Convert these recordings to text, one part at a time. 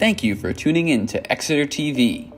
Thank you for tuning in to Exeter TV.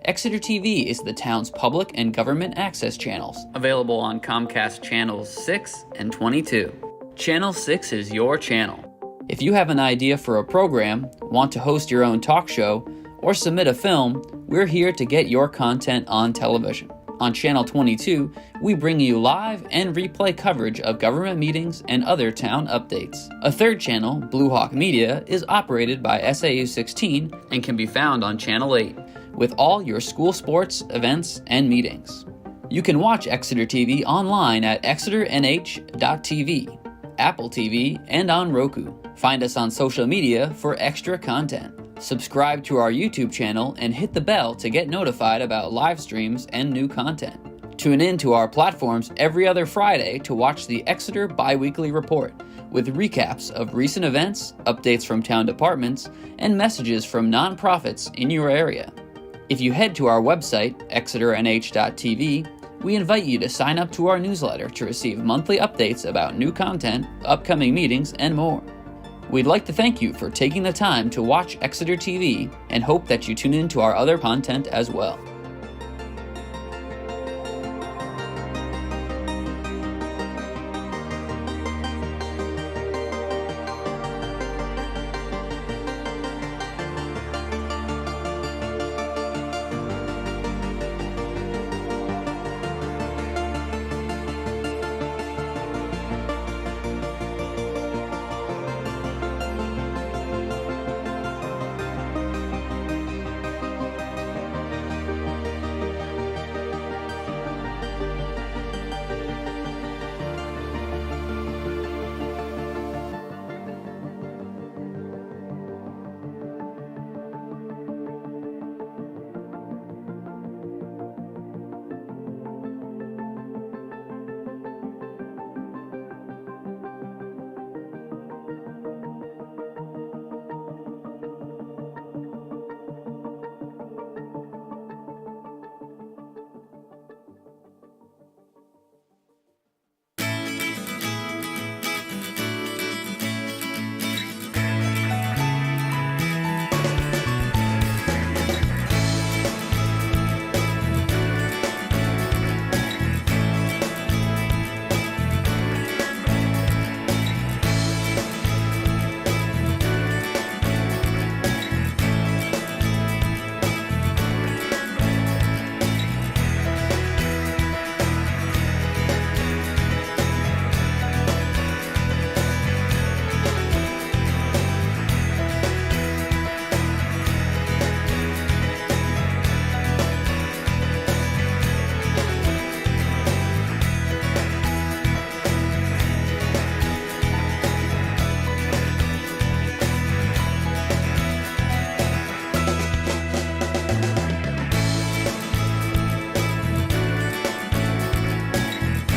Exeter TV is the town's public and government access channels, available on Comcast Channels 6 and 22. Channel 6 is your channel. If you have an idea for a program, want to host your own talk show, or submit a film, we're here to get your content on television. On Channel 22, we bring you live and replay coverage of government meetings and other town updates. A third channel, Blue Hawk Media, is operated by SAU 16 and can be found on Channel 8, with all your school sports, events, and meetings. You can watch Exeter TV online at exeternh.tv, Apple TV, and on Roku. Find us on social media for extra content. Subscribe to our YouTube channel and hit the bell to get notified about live streams and new content. Tune in to our platforms every other Friday to watch the Exeter Biweekly Report, with recaps of recent events, updates from town departments, and messages from nonprofits in your area. If you head to our website, exeternh.tv, we invite you to sign up to our newsletter to receive monthly updates about new content, upcoming meetings, and more. We'd like to thank you for taking the time to watch Exeter TV and hope that you tune in to our other content as well.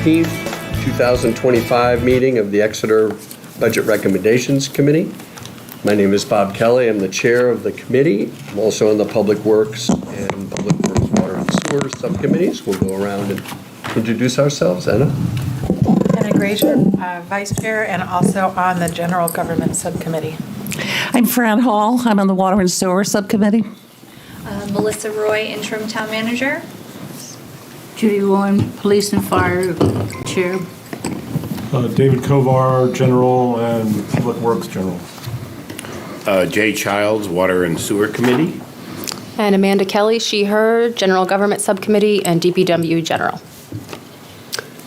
The 2025 meeting of the Exeter Budget Recommendations Committee. My name is Bob Kelly. I'm the chair of the committee. I'm also on the Public Works and Public Works Water and Sewer subcommittees. We'll go around and introduce ourselves. Anna? Anna Grazier, vice chair, and also on the General Government Subcommittee. I'm Fran Hall. I'm on the Water and Sewer Subcommittee. Melissa Roy, interim town manager. Judy Rowan, Police and Fire Chair. David Kovar, General, and Public Works General. Jay Childs, Water and Sewer Committee. And Amanda Kelly, she/her, General Government Subcommittee and DPW General.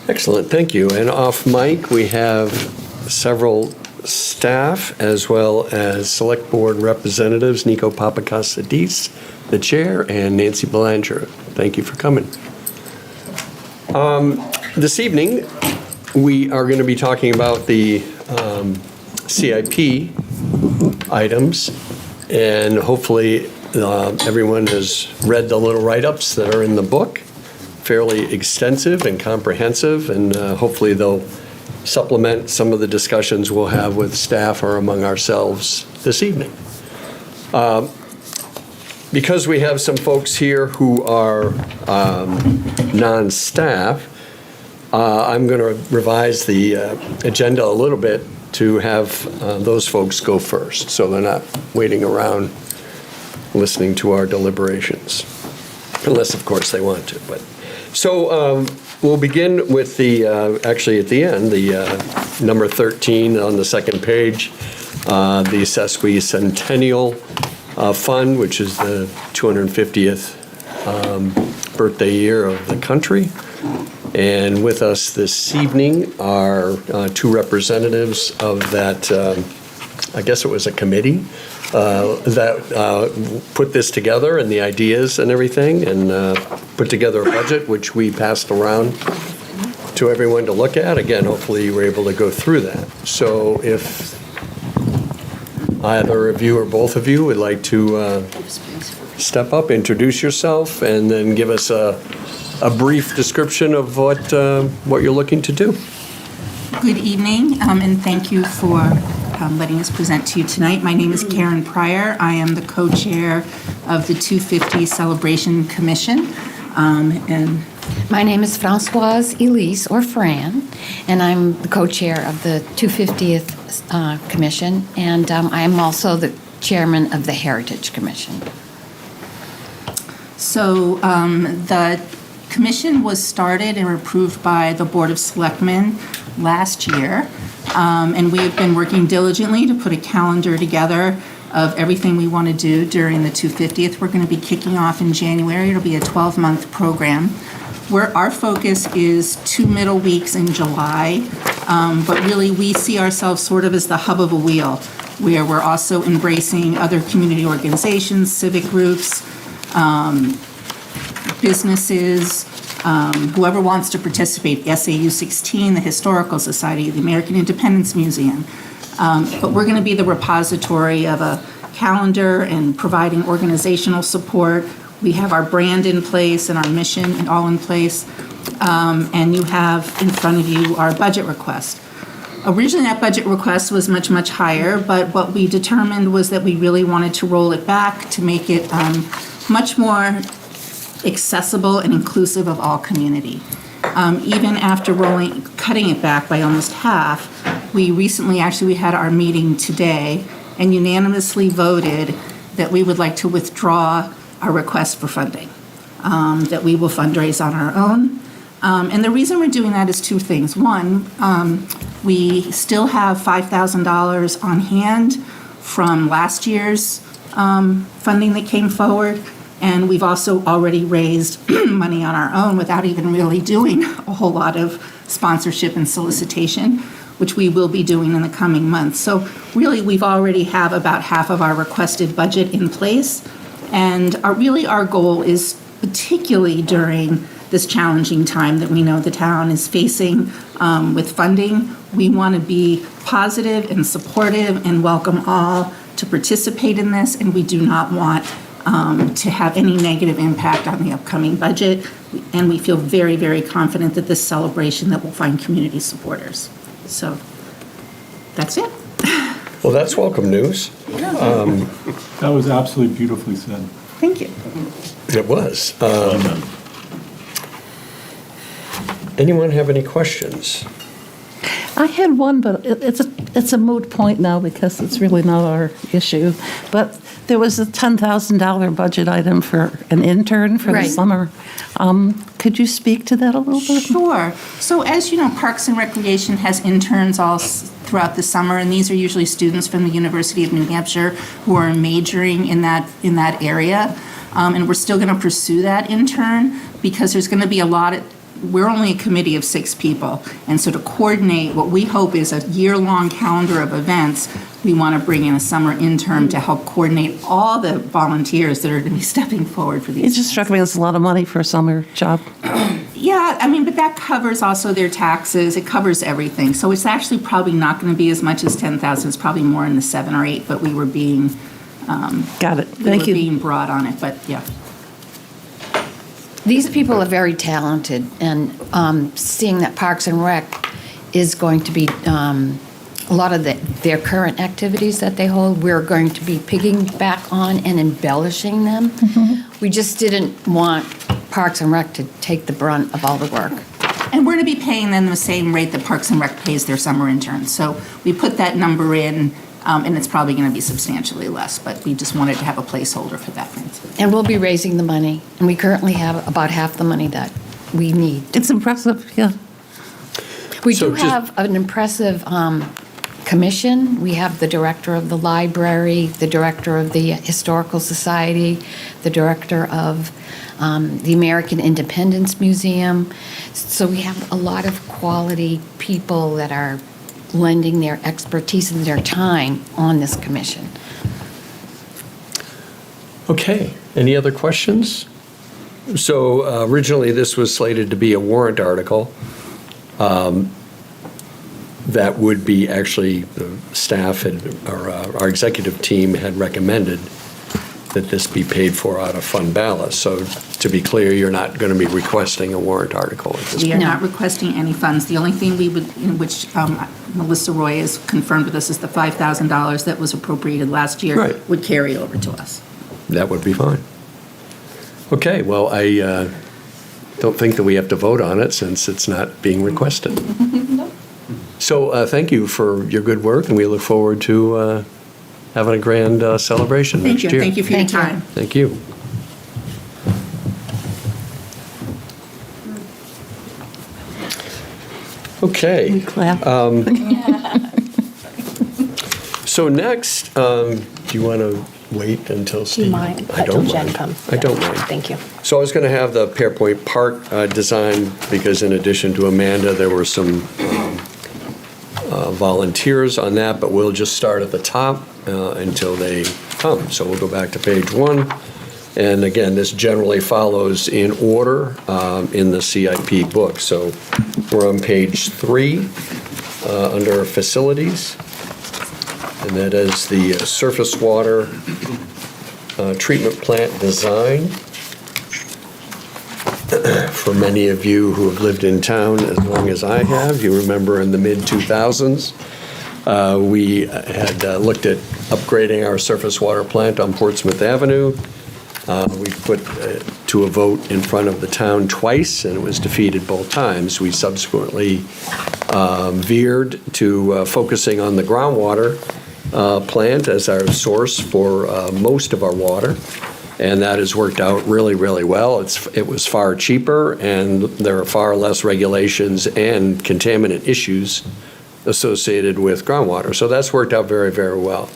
Excellent, thank you. And off mic, we have several staff as well as select board representatives, Nico Papakassadis, the chair, and Nancy Belanger. Thank you for coming. This evening, we are going to be talking about the CIP items, and hopefully everyone has read the little write-ups that are in the book, fairly extensive and comprehensive, and hopefully they'll supplement some of the discussions we'll have with staff or among ourselves this evening. Because we have some folks here who are non-staff, I'm going to revise the agenda a little bit to have those folks go first, so they're not waiting around listening to our deliberations. Unless, of course, they want to. But so we'll begin with the, actually at the end, the number 13 on the second page, the Sesqui Centennial Fund, which is the 250th birthday year of the country. And with us this evening are two representatives of that, I guess it was a committee that put this together and the ideas and everything, and put together a budget which we passed around to everyone to look at. Again, hopefully you were able to go through that. So if either of you or both of you would like to step up, introduce yourself, and then give us a brief description of what you're looking to do. Good evening, and thank you for letting us present to you tonight. My name is Karen Pryor. I am the co-chair of the 250 Celebration Commission. And my name is Françoise Elise, or Fran, and I'm the co-chair of the 250th Commission, and I am also the chairman of the Heritage Commission. So the commission was started and approved by the Board of Selectmen last year, and we have been working diligently to put a calendar together of everything we want to do during the 250th. We're going to be kicking off in January. It'll be a 12-month program where our focus is 2 middle weeks in July, but really we see ourselves sort of as the hub of a wheel, where we're also embracing other community organizations, civic groups, businesses, whoever wants to participate, SAU 16, the Historical Society, the American Independence Museum. But we're going to be the repository of a calendar and providing organizational support. We have our brand in place and our mission and all in place. And you have in front of you our budget request. Originally, that budget request was much, much higher, but what we determined was that we really wanted to roll it back to make it much more accessible and inclusive of all community. Even after cutting it back by almost half, we had our meeting today and unanimously voted that we would like to withdraw our request for funding, that we will fundraise on our own. And the reason we're doing that is two things. One, we still have $5,000 on hand from last year's funding that came forward. And we've also already raised money on our own without even really doing a whole lot of sponsorship and solicitation, which we will be doing in the coming months. So really, we've already have about half of our requested budget in place. And our goal is, particularly during this challenging time that we know the town is facing with funding, we want to be positive and supportive and welcome all to participate in this, and we do not want to have any negative impact on the upcoming budget, and we feel very, very confident that this celebration that will find community supporters. So that's it. Well, that's welcome news. That was absolutely beautifully said. Thank you. It was. Anyone have any questions? I had one, but it's a moot point now because it's really not our issue. But there was a $10,000 budget item for an intern for the summer. Could you speak to that a little bit? Sure. So as you know, Parks and Recreation has interns all throughout the summer, and these are usually students from the University of New Hampshire who are majoring in that area. And we're still going to pursue that intern because there's going to be a lot of. We're only a committee of 6 people, and so to coordinate what we hope is a year-long calendar of events, we want to bring in a summer intern to help coordinate all the volunteers that are going to be stepping forward for these. It just struck me as a lot of money for a summer job. Yeah, but that covers also their taxes. It covers everything. So it's actually probably not going to be as much as $10,000. It's probably more in the 7 or 8. But we were being got it. Thank you. Being brought on it. But yeah. These people are very talented, and seeing that Parks and Rec is going to be a lot of their current activities that they hold, we're going to be piggyback on and embellishing them. Mm-hmm. We just didn't want Parks and Rec to take the brunt of all the work. And we're going to be paying them the same rate that Parks and Rec pays their summer interns. So we put that number in and it's probably going to be substantially less, but we just wanted to have a placeholder for that. And we'll be raising the money, and we currently have about half the money that we need. It's impressive, yeah. We So do just- have an impressive commission. We have the director of the library, the director of the Historical Society, the director of the American Independence Museum. So we have a lot of quality people that are lending their expertise and their time on this commission. Okay, any other questions? So originally, this was slated to be a warrant article that would be actually, the staff or our executive team had recommended that this be paid for out of fund balance. So to be clear, you're not going to be requesting a warrant article at this We are point? not requesting any funds. The only thing we would, in which Melissa Roy has confirmed with us, is the $5,000 that was appropriated last year Right. would carry over to us. That would be fine. Okay, well, I don't think that we have to vote on it since it's not being requested. So thank you for your good work, and we look forward to having a grand celebration Thank next you. year. Thank you for your Thank you. time. Thank you. Okay. We clap. So next, do you want to wait until Steve? mind I don't until Jen mind. comes? I don't mind. Thank you. So I was going to have the Pearpoint Park design, because in addition to Amanda, there were some volunteers on that, but we'll just start at the top until they come. So we'll go back to page 1. And again, this generally follows in order in the CIP book. So we're on page 3 under facilities. And that is the surface water treatment plant design. For many of you who have lived in town as long as I have, you remember in the mid-2000s, we had looked at upgrading our surface water plant on Portsmouth Avenue. We put to a vote in front of the town twice, and it was defeated both times. We subsequently veered to focusing on the groundwater plant as our source for most of our water. And that has worked out really, really well. It was far cheaper, and there are far less regulations and contaminant issues associated with groundwater. So that's worked out very, very well.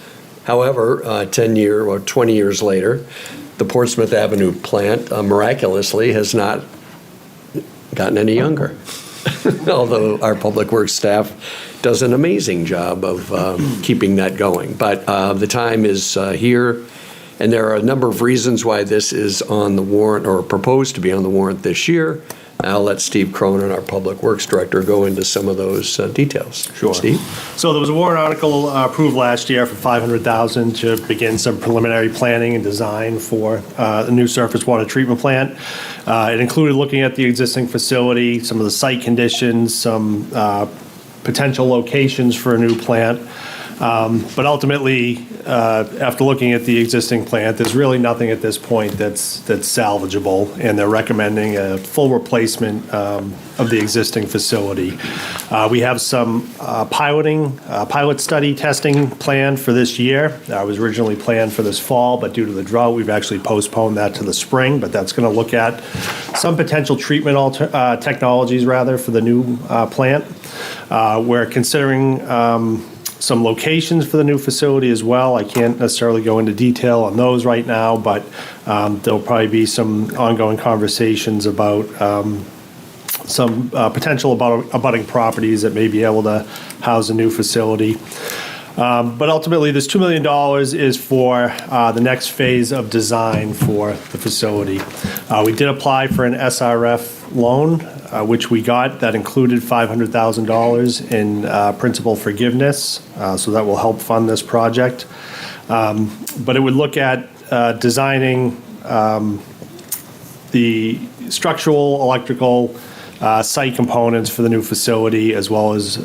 However, 20 years later, the Portsmouth Avenue plant miraculously has not gotten any younger. Although our public works staff does an amazing job of keeping that going. But the time is here. And there are a number of reasons why this is on the warrant, or proposed to be on the warrant this year. I'll let Steve Cronin, our Public Works Director, go into some of those details. Sure. Steve? So there was a warrant article approved last year for $500,000 to begin some preliminary planning and design for a new surface water treatment plant. It included looking at the existing facility, some of the site conditions, some potential locations for a new plant. But ultimately, after looking at the existing plant, there's really nothing at this point that's salvageable, and they're recommending a full replacement of the existing facility. We have some pilot study testing planned for this year. It was originally planned for this fall, but due to the drought, we've actually postponed that to the spring, but that's going to look at some potential treatment technologies, for the new plant. We're considering some locations for the new facility as well. I can't necessarily go into detail on those right now, but there'll probably be some ongoing conversations about some potential abutting properties that may be able to house a new facility. But ultimately, this $2 million is for the next phase of design for the facility. We did apply for an SRF loan, which we got, that included $500,000 in principal forgiveness, so that will help fund this project. But it would look at designing the structural, electrical, site components for the new facility, as well as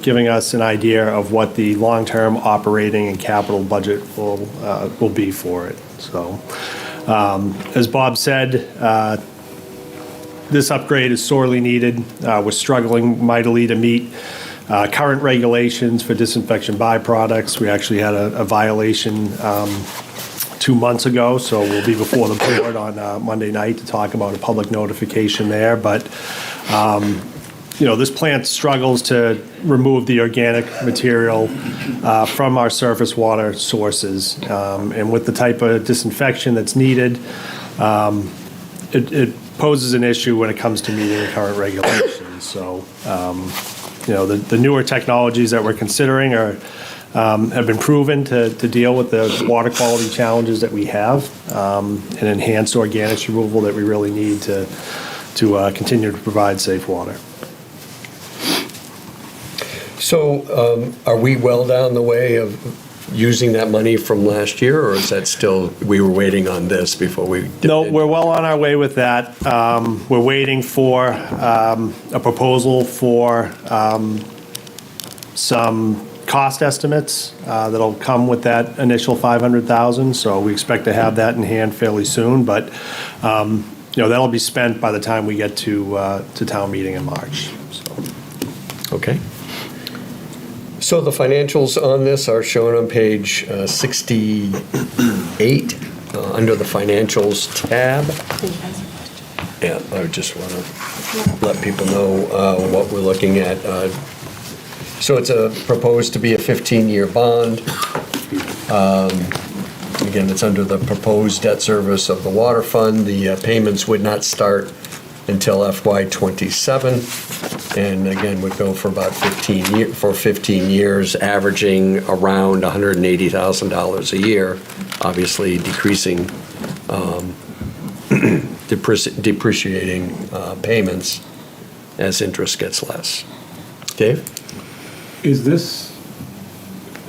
giving us an idea of what the long-term operating and capital budget will be for it. So, as Bob said, this upgrade is sorely needed. We're struggling mightily to meet current regulations for disinfection byproducts. We actually had a violation 2 months ago, so we'll be before the board on Monday night to talk about a public notification there. But, this plant struggles to remove the organic material from our surface water sources. And with the type of disinfection that's needed, it poses an issue when it comes to meeting the current regulations. So, the newer technologies that we're considering have been proven to deal with the water quality challenges that we have, and enhanced organics removal that we really need to continue to provide safe water. So are we well down the way of using that money from last year, or is that still, we were waiting on this before we did? No, we're well on our way with that. We're waiting for a proposal for some cost estimates that'll come with that initial $500,000. So we expect to have that in hand fairly soon, but that'll be spent by the time we get to town meeting in March. So. Okay. So the financials on this are shown on page 68 under the financials tab. Yeah, I just want to let people know what we're looking at. So it's proposed to be a 15-year bond. Again, it's under the proposed debt service of the water fund. The payments would not start until FY27, and again would go for about 15 years, averaging around $180,000 a year, obviously decreasing, depreciating payments as interest gets less. Dave? Is this,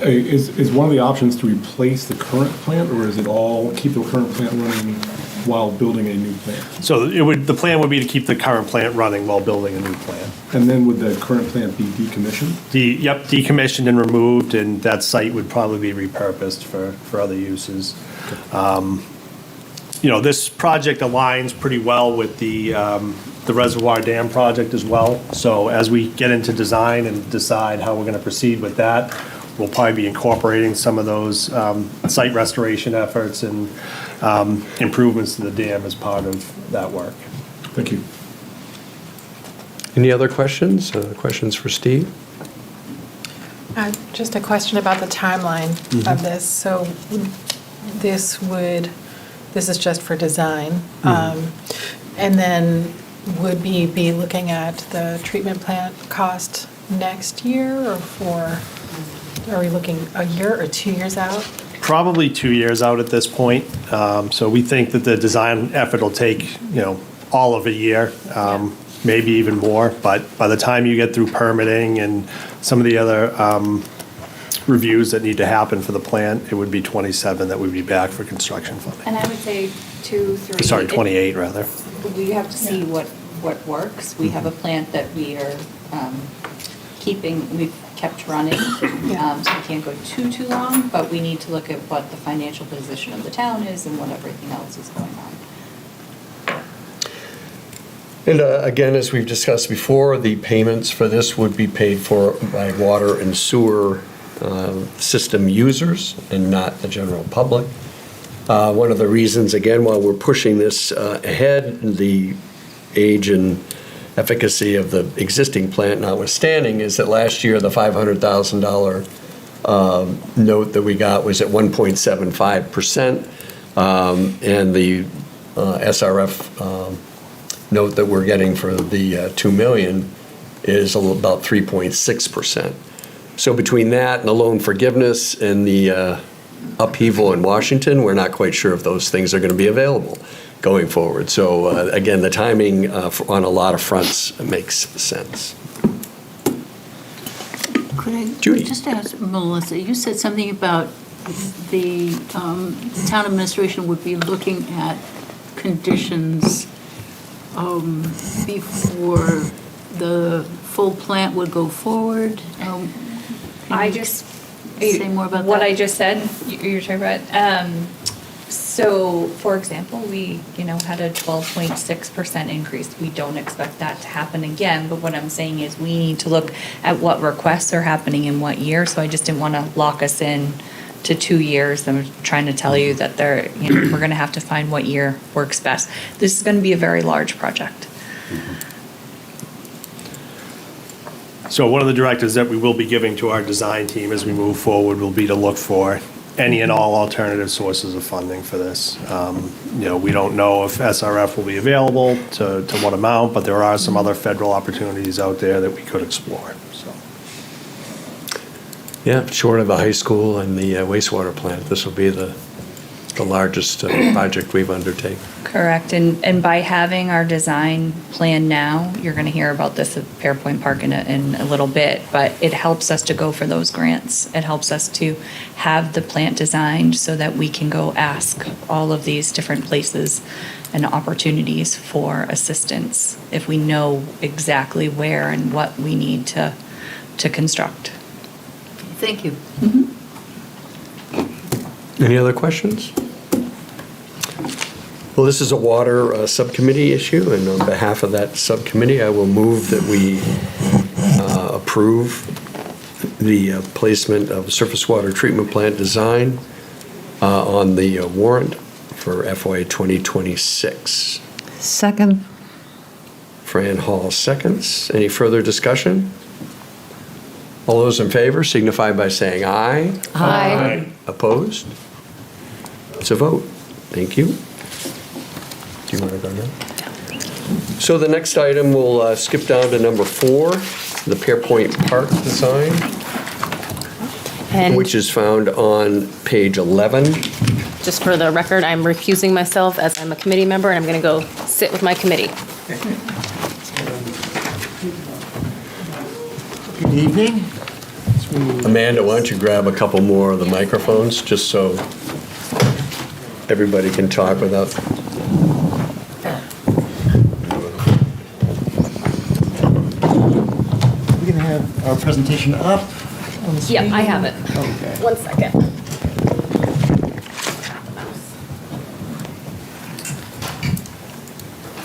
is one of the options to replace the current plant, or is it all keep the current plant running while building a new plant? So the plan would be to keep the current plant running while building a new plant. And then would the current plant be decommissioned? Decommissioned and removed, and that site would probably be repurposed for other uses. This project aligns pretty well with the Reservoir Dam project as well. So as we get into design and decide how we're going to proceed with that, we'll probably be incorporating some of those site restoration efforts and improvements to the dam as part of that work. Thank you. Any other questions? Questions for Steve? Just a question about the timeline of this. So this is just for design. And then would we be looking at the treatment plant cost next year, or are we looking a year or 2 years out? Probably 2 years out at this point. So we think that the design effort will take, all of a year, maybe even more. But by the time you get through permitting and some of the other reviews that need to happen for the plant, it would be 27 that would be back for construction funding. And I would say 2, 3. Sorry, 28 rather. We have to see what works. We have a plant that we are we've kept running, so we can't go too long, but we need to look at what the financial position of the town is and what everything else is going on. And again, as we've discussed before, the payments for this would be paid for by water and sewer system users and not the general public. One of the reasons, again, while we're pushing this ahead, the age and efficacy of the existing plant notwithstanding, is that last year the $500,000 note that we got was at 1.75%, and the SRF note that we're getting for the $2 million is about 3.6%. So between that and the loan forgiveness and the upheaval in Washington, we're not quite sure if those things are going to be available going forward. So again, the timing on a lot of fronts makes sense. Could I Judy. just ask Melissa, you said something about the town administration would be looking at conditions before the full plant would go forward. Say more about what that? I just said, you're talking about. So, for example, we, had a 12.6% increase. We don't expect that to happen again, but what I'm saying is we need to look at what requests are happening in what year, so I just didn't want to lock us in to 2 years. I'm trying to tell you that we're going to have to find what year works best. This is going to be a very large project. So one of the directives that we will be giving to our design team as we move forward will be to look for any and all alternative sources of funding for this. We don't know if SRF will be available to what amount, but there are some other federal opportunities out there that we could explore, so. Yeah, short of the high school and the wastewater plant, this will be the largest project we've undertaken. Correct, and by having our design plan now, you're going to hear about this at Pearpoint Park in a little bit, but it helps us to go for those grants. It helps us to have the plant designed so that we can go ask all of these different places and opportunities for assistance if we know exactly where and what we need to construct. Thank you. Any other questions? Well, this is a water subcommittee issue, and on behalf of that subcommittee, I will move that we approve the placement of surface water treatment plant design on the warrant for FY 2026. Second. Fran Hall seconds. Any further discussion? All those in favor signify by saying aye. Aye. Opposed? It's a vote. Thank you. Do you want to go now? So the next item, we'll skip down to number 4, the Pearpoint Park design, And which is found on page 11. just for the record, I'm recusing myself as I'm a committee member, and I'm going to go sit with my committee. Good evening. Amanda, why don't you grab a couple more of the microphones, just so everybody can talk without... We're going to have our presentation up on the screen. Yep, I have it. Okay. 1 second.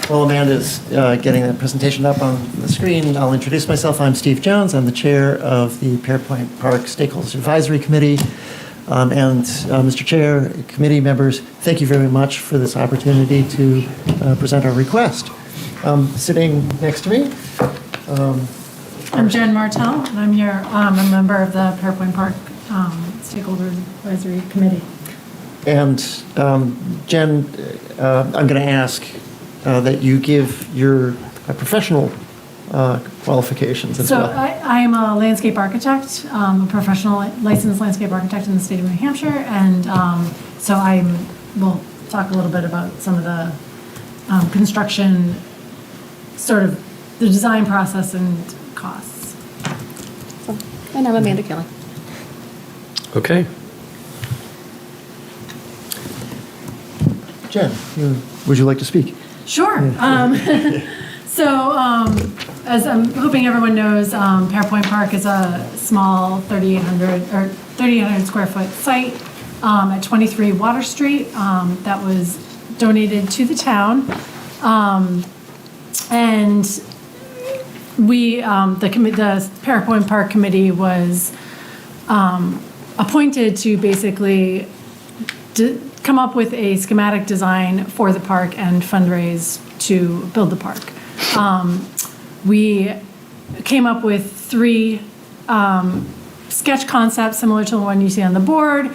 While Amanda's getting that presentation up on the screen, I'll introduce myself. I'm Steve Jones. I'm the chair of the Pearpoint Park Stakeholders Advisory Committee. Mr. Chair, committee members, thank you very much for this opportunity to present our request. Sitting next to me. I'm Jen Martell, and I'm a member of the Pearpoint Park Stakeholders Advisory Committee. And Jen, I'm going to ask that you give your professional qualifications as well. So I'm a landscape architect, a professional licensed landscape architect in the state of New Hampshire, and so we'll talk a little bit about some of the construction, sort of the design process and costs. And I'm Amanda Kelly. Okay. Jen, would you like to speak? Sure. So, as I'm hoping everyone knows, Pearpoint Park is a small 3,800 square foot site at 23 Water Street that was donated to the town. And we, the Pearpoint Park Committee was appointed to basically come up with a schematic design for the park and fundraise to build the park. We came up with 3 sketch concepts similar to the one you see on the board,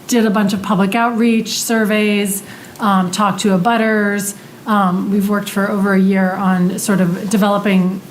did a bunch of public outreach, surveys, talked to abutters. We've worked for over a year on sort of developing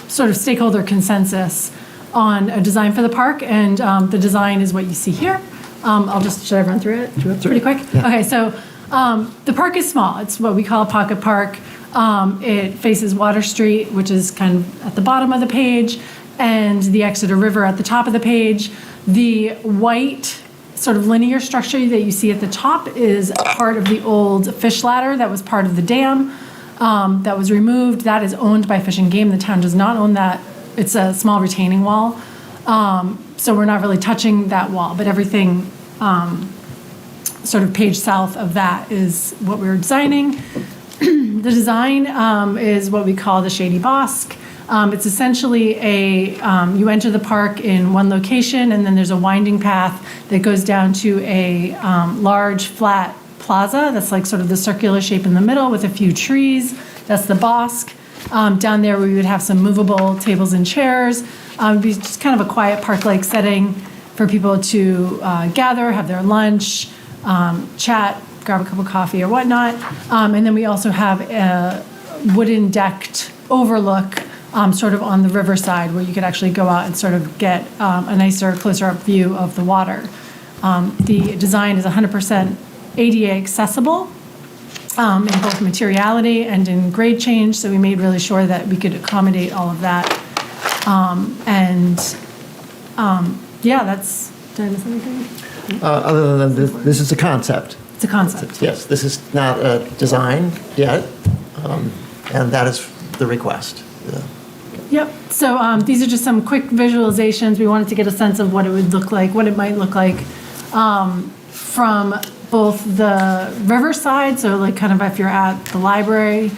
sort of stakeholder consensus on a design for the park, and the design is what you see here. Should I run through it pretty quick? Yeah. Okay, so the park is small. It's what we call a pocket park. It faces Water Street, which is kind of at the bottom of the page, and the Exeter River at the top of the page. The white sort of linear structure that you see at the top is part of the old fish ladder that was part of the dam that was removed. That is owned by Fish and Game. The town does not own that. It's a small retaining wall. So we're not really touching that wall, but everything sort of page south of that is what we were designing. The design is what we call the Shady Bosque. It's essentially you enter the park in one location, and then there's a winding path that goes down to a large flat plaza that's like sort of the circular shape in the middle with a few trees. That's the Bosque. Down there, we would have some movable tables and chairs. It'd be just kind of a quiet park-like setting for people to gather, have their lunch, chat, grab a cup of coffee or whatnot. And then we also have a wooden decked overlook sort of on the riverside where you could actually go out and sort of get a nicer, closer up view of the water. The design is 100% ADA accessible in both materiality and in grade change, so we made really sure that we could accommodate all of that. Yeah, that's, did I miss anything? Other than this is a concept. It's a concept. Yes, this is not a design yet, and that is the request. Yeah. Yep, so these are just some quick visualizations. We wanted to get a sense of what it would look like, what it might look like from both the riverside, so like kind of if you're at the library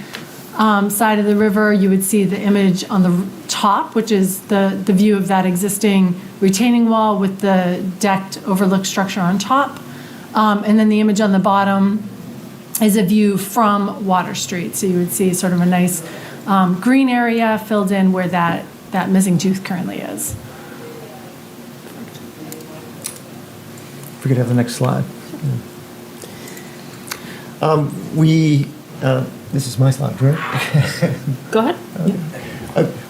side of the river, you would see the image on the top, which is the view of that existing retaining wall with the decked overlook structure on top. And then the image on the bottom is a view from Water Street. So you would see sort of a nice green area filled in where that missing tooth currently is. If we could have the next slide. This is my slide, right? Go ahead.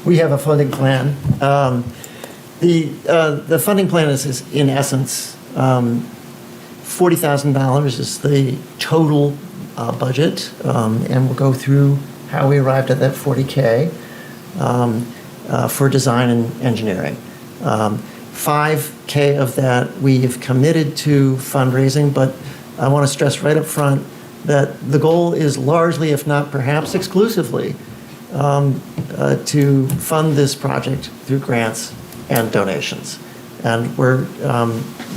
We have a funding plan. The funding plan is in essence, $40,000 is the total budget, and we'll go through how we arrived at that 40K for design and engineering. 5K of that we have committed to fundraising, but I want to stress right up front that the goal is largely, if not perhaps exclusively, to fund this project through grants and donations. And we're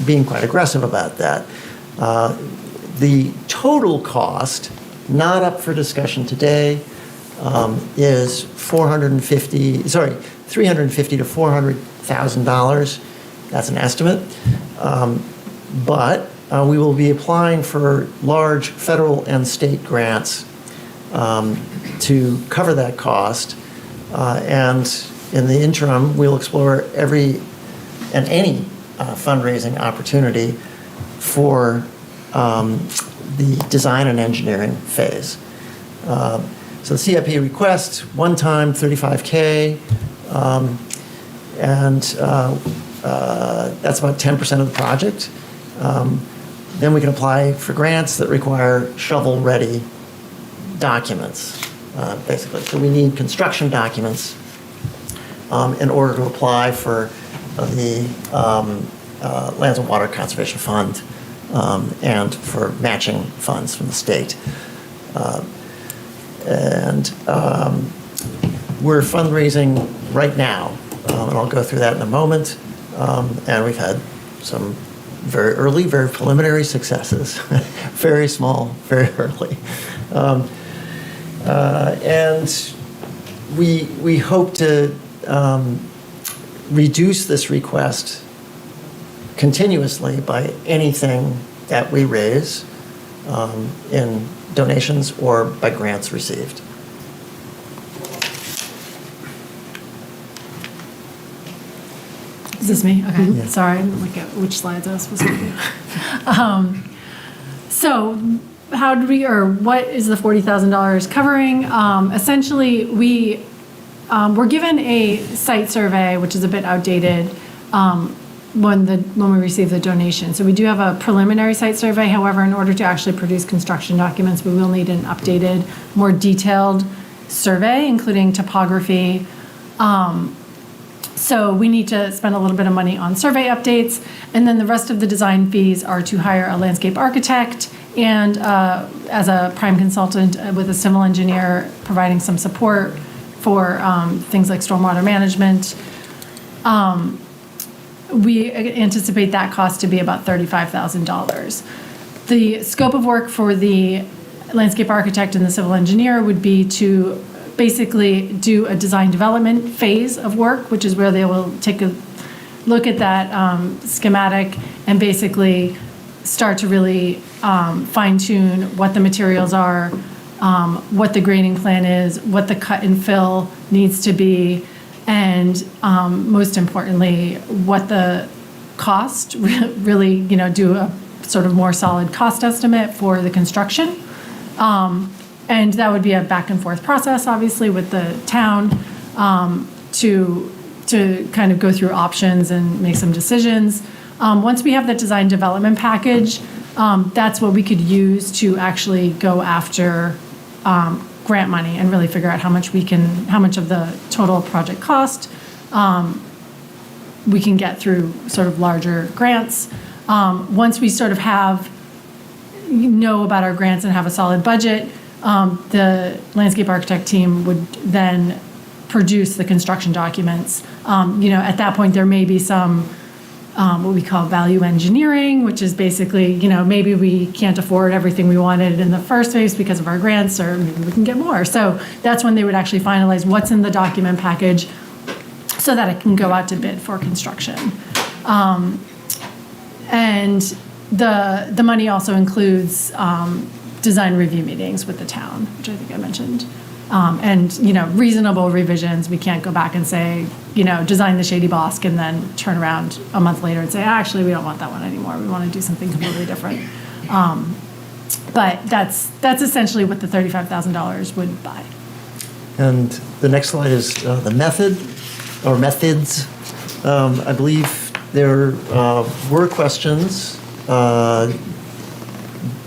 being quite aggressive about that. The total cost, not up for discussion today, is $350,000 to $400,000. That's an estimate. But we will be applying for large federal and state grants to cover that cost. And in the interim, we'll explore every and any fundraising opportunity for the design and engineering phase. So the CIP requests one-time $35K, and that's about 10% of the project. Then we can apply for grants that require shovel-ready documents, basically. So we need construction documents in order to apply for the Lands and Water Conservation Fund and for matching funds from the state. And we're fundraising right now, and I'll go through that in a moment. And we've had some very early, very preliminary successes, very small, very early. And we hope to reduce this request continuously by anything that we raise in donations or by grants received. Is this me? Okay, Yeah. sorry, I didn't look at which slides I was supposed to do. So how did we, or what is the $40,000 covering? Essentially, we were given a site survey, which is a bit outdated, when we received the donation. So we do have a preliminary site survey. However, in order to actually produce construction documents, we will need an updated, more detailed survey, including topography. So we need to spend a little bit of money on survey updates, and then the rest of the design fees are to hire a landscape architect and as a prime consultant with a civil engineer providing some support for things like stormwater management. We anticipate that cost to be about $35,000. The scope of work for the landscape architect and the civil engineer would be to basically do a design development phase of work, which is where they will take a look at that schematic and basically start to really fine tune what the materials are, what the grading plan is, what the cut and fill needs to be, and most importantly, what the cost, really, do a sort of more solid cost estimate for the construction. And that would be a back and forth process, obviously, with the town to kind of go through options and make some decisions. Once we have the design development package, that's what we could use to actually go after grant money and really figure out how much of the total project cost we can get through sort of larger grants. Once we sort of know about our grants and have a solid budget, the landscape architect team would then produce the construction documents. At that point, there may be some what we call value engineering, which is basically, maybe we can't afford everything we wanted in the first phase because of our grants, or maybe we can get more. So that's when they would actually finalize what's in the document package so that it can go out to bid for construction. And the money also includes design review meetings with the town, which I think I mentioned. And, reasonable revisions. We can't go back and say, design the Shady Bosque and then turn around a month later and say, actually, we don't want that one anymore. We want to do something completely different. But that's essentially what the $35,000 would buy. And the next slide is the method or methods. I believe there were questions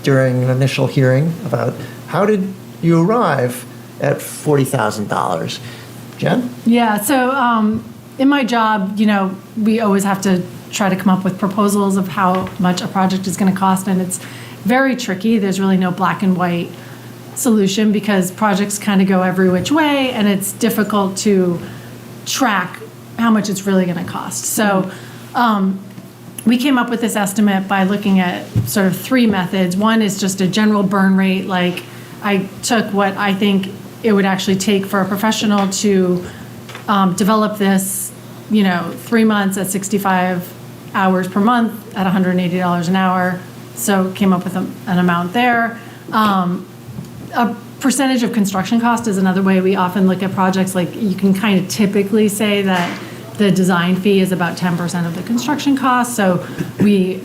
during an initial hearing about how did you arrive at $40,000. Jen? Yeah, so in my job, we always have to try to come up with proposals of how much a project is going to cost, and it's very tricky. There's really no black and white solution because projects kind of go every which way, and it's difficult to track how much it's really going to cost. So we came up with this estimate by looking at sort of three methods. One is just a general burn rate, like I took what I think it would actually take for a professional to develop this, 3 months at 65 hours per month at $180 an hour. So came up with an amount there. A percentage of construction cost is another way we often look at projects. Like you can kind of typically say that the design fee is about 10% of the construction cost. So we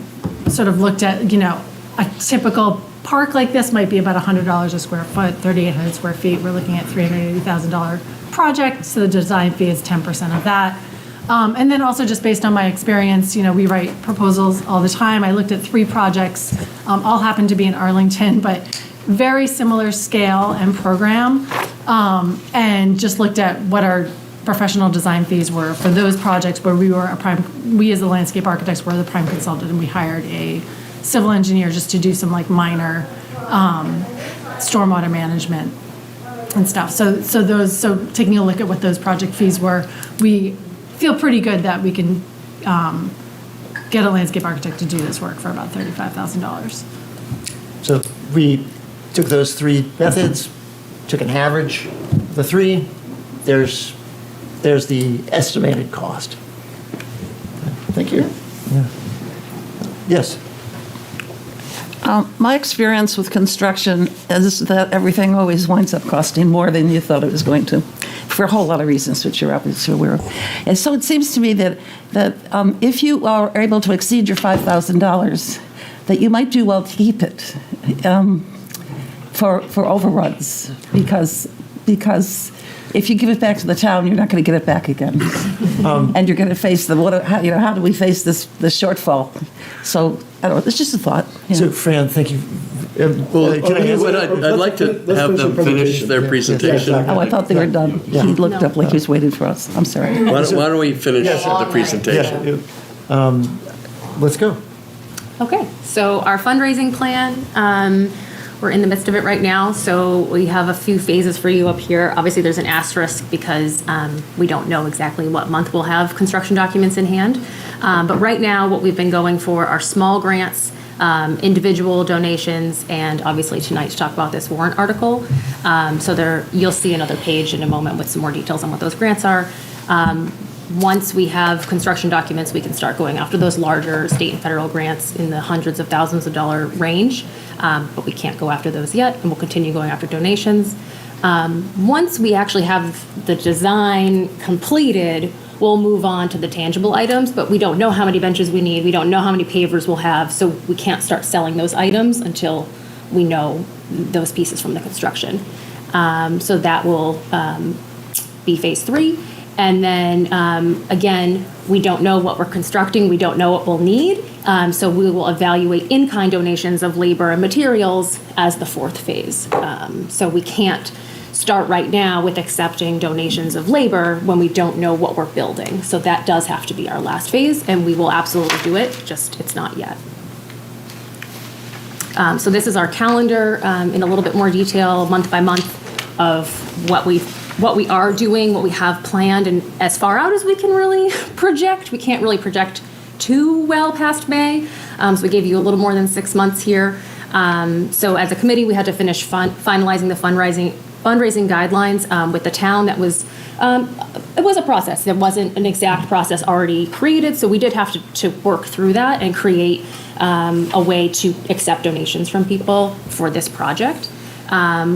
sort of looked at, a typical park like this might be about $100 a square foot, 3,800 square feet. We're looking at $380,000 project, so the design fee is 10% of that. And then also just based on my experience, we write proposals all the time. I looked at 3 projects, all happened to be in Arlington, but very similar scale and program, and just looked at what our professional design fees were for those projects where we as the landscape architects were the prime consultant, and we hired a civil engineer just to do some minor stormwater management and stuff. So taking a look at what those project fees were, we feel pretty good that we can get a landscape architect to do this work for about $35,000. So we took those 3 methods, took an average of the 3. There's the estimated cost. Thank you. Yeah. Yes. My experience with construction is that everything always winds up costing more than you thought it was going to, for a whole lot of reasons, which you're obviously aware of. And so it seems to me that if you are able to exceed your $5,000, that you might do well to keep it for overruns, because if you give it back to the town, you're not going to get it back again, and you're going to face how do we face this shortfall? So I don't know. It's just a thought. Yeah. So Fran, thank you. I'd like to have them finish their presentation. Oh, I thought they were done. Yeah. He looked up like he was waiting for us. I'm sorry. Why don't we finish the presentation? Let's go. Okay, so our fundraising plan, we're in the midst of it right now, so we have a few phases for you up here. Obviously, there's an asterisk because we don't know exactly what month we'll have construction documents in hand. But right now, what we've been going for are small grants individual donations, and obviously tonight to talk about this warrant article. So there, you'll see another page in a moment with some more details on what those grants are. Once we have construction documents, we can start going after those larger state and federal grants in the hundreds of thousands of dollar range, but we can't go after those yet, and we'll continue going after donations. Once we actually have the design completed, we'll move on to the tangible items, but we don't know how many benches we need, we don't know how many pavers we'll have, so we can't start selling those items until we know those pieces from the construction. So that will be phase 3. And then, again, we don't know what we're constructing, we don't know what we'll need, so we will evaluate in-kind donations of labor and materials as the 4th phase. So we can't start right now with accepting donations of labor when we don't know what we're building. So that does have to be our last phase, and we will absolutely do it, just it's not yet. So this is our calendar in a little bit more detail, month by month, of what we are doing, what we have planned, and as far out as we can really project. We can't really project too well past May, so we gave you a little more than 6 months here. So as a committee, we had to finish finalizing the fundraising guidelines with the town. That was, it was a process. There wasn't an exact process already created, so we did have to work through that and create a way to accept donations from people for this project.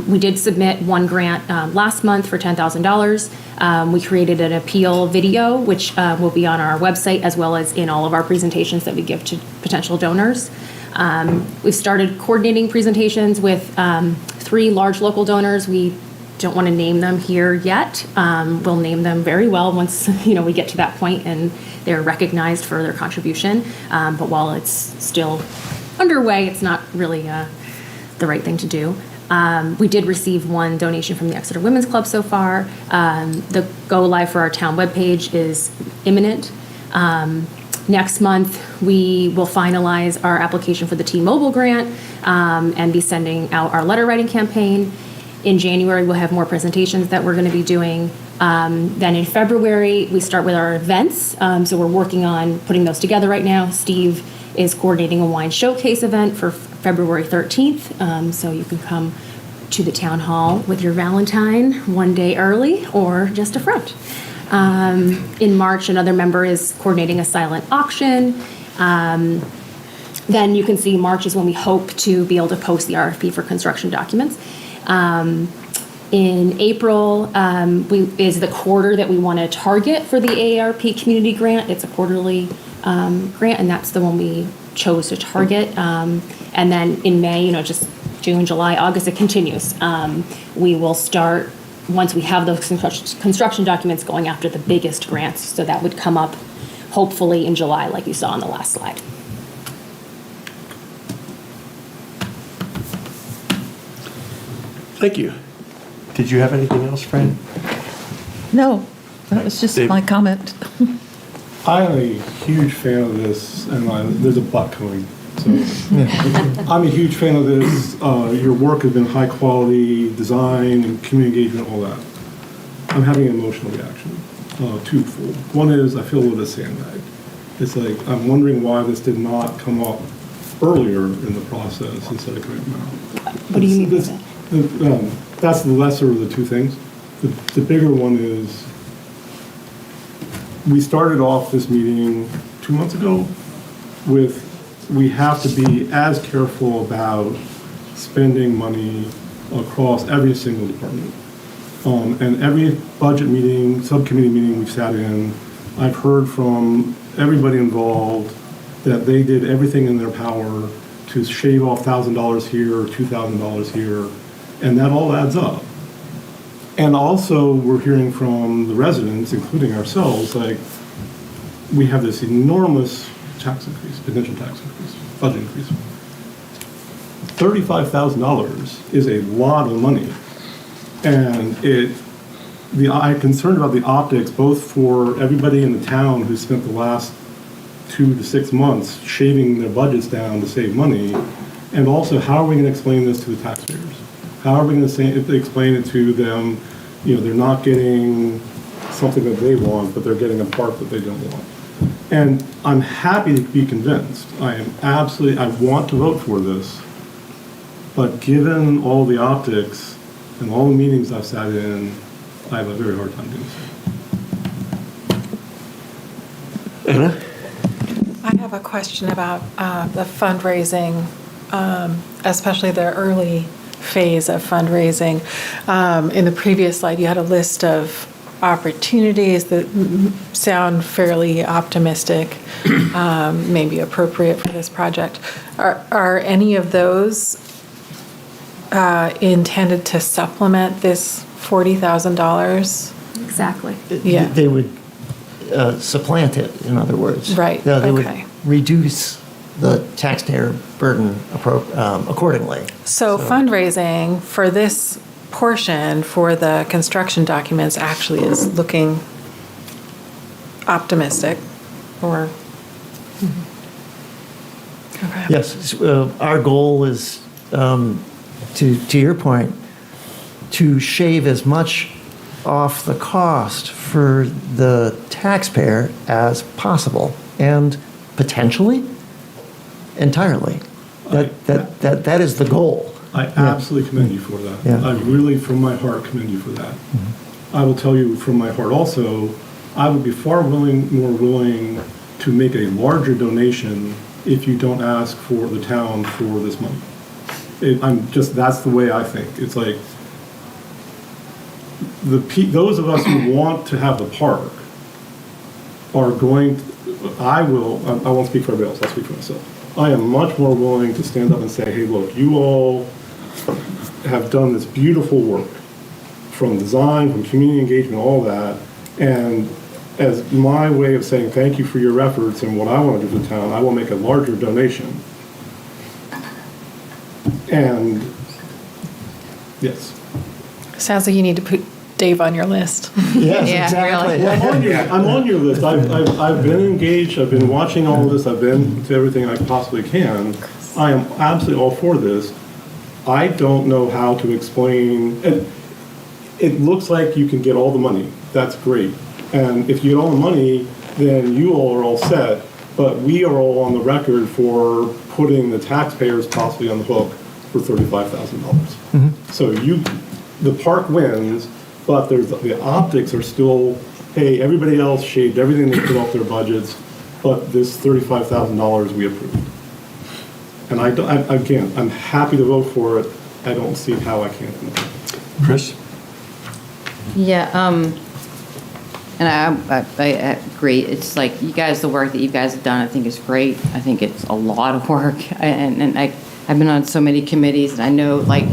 We did submit one grant last month for $10,000. We created an appeal video, which will be on our website as well as in all of our presentations that we give to potential donors. We've started coordinating presentations with 3 large local donors. We don't want to name them here yet. We'll name them very well once we get to that point and they're recognized for their contribution. But while it's still underway, it's not really the right thing to do. We did receive one donation from the Exeter Women's Club so far. The go live for our town webpage is imminent. Next month, we will finalize our application for the T-Mobile grant and be sending out our letter writing campaign. In January, we'll have more presentations that we're going to be doing. Then in February, we start with our events. So we're working on putting those together right now. Steve is coordinating a wine showcase event for February 13th. So you can come to the town hall with your Valentine one day early or just a front. In March, another member is coordinating a silent auction. Then you can see March is when we hope to be able to post the RFP for construction documents. In April is the quarter that we want to target for the AARP community grant. It's a quarterly grant, and that's the one we chose to target. And then in May, just June, July, August, it continues. We will start, once we have those construction documents, going after the biggest grants. So that would come up hopefully in July, like you saw on the last slide. Thank you. Did you have anything else, Fran? No, that was just Dave? my comment. I am a huge fan of this, and there's a but coming. So I'm a huge fan of this. Your work has been high quality, design, and community engagement, all that. I'm having an emotional reaction, twofold. One is I feel a little bit sandbagged. It's like I'm wondering why this did not come up earlier in the process instead of coming now. What do you mean by that? That's the lesser of the two things. The bigger one is we started off this meeting 2 months ago with we have to be as careful about spending money across every single department. And every budget meeting, subcommittee meeting we've sat in, I've heard from everybody involved that they did everything in their power to shave off $1,000 here or $2,000 here, and that all adds up. And also, we're hearing from the residents, including ourselves, like, we have this enormous tax increase, potential tax increase, budget increase. $35,000 is a lot of money. And I'm concerned about the optics, both for everybody in the town who spent the last 2 to 6 months shaving their budgets down to save money, and also how are we going to explain this to the taxpayers? How are we going to explain it to them? They're not getting something that they want, but they're getting a part that they don't want. And I'm happy to be convinced. I want to vote for this. But given all the optics and all the meetings I've sat in, I have a very hard time doing so. Anna? I have a question about the fundraising, especially the early phase of fundraising. In the previous slide, you had a list of opportunities that sound fairly optimistic, maybe appropriate for this project. Are any of those intended to supplement this $40,000? Exactly. Yeah. They would supplant it, in other words. Right, They okay. would reduce the taxpayer burden accordingly. So fundraising for this portion for the construction documents actually is looking optimistic, or? Okay. Yes, our goal is, to your point, to shave as much off the cost for the taxpayer as possible, and potentially entirely. That is the goal. I absolutely commend you for that. Yeah. I really, from my heart, commend you for that. I will tell you from my heart also, I would be far more willing to make a larger donation if you don't ask for the town for this money. That's the way I think. It's like, those of us who want to have the park are going, I won't speak for everybody else, I'll speak for myself. I am much more willing to stand up and say, hey, look, you all have done this beautiful work, from design, from community engagement, all that, and as my way of saying thank you for your efforts and what I want to do for the town, I will make a larger donation. And, yes. Sounds like you need to put Dave on your list. Yes, Yeah, exactly. really. I'm on your list. I've been engaged. I've been watching all of this. I've been to everything I possibly can. I am absolutely all for this. I don't know how to explain. It looks like you can get all the money. That's great. And if you get all the money, then you all are all set. But we are all on the record for putting the taxpayers possibly on the hook for $35,000. So the park wins. But the optics are still, hey, everybody else shaved everything they put off their budgets, but this $35,000 we approved. And I'm happy to vote for it. I don't see how I can't. Chris? Yeah, and I agree. It's like, you guys, the work that you guys have done, I think is great. I think it's a lot of work. And I've been on so many committees, and I know, like,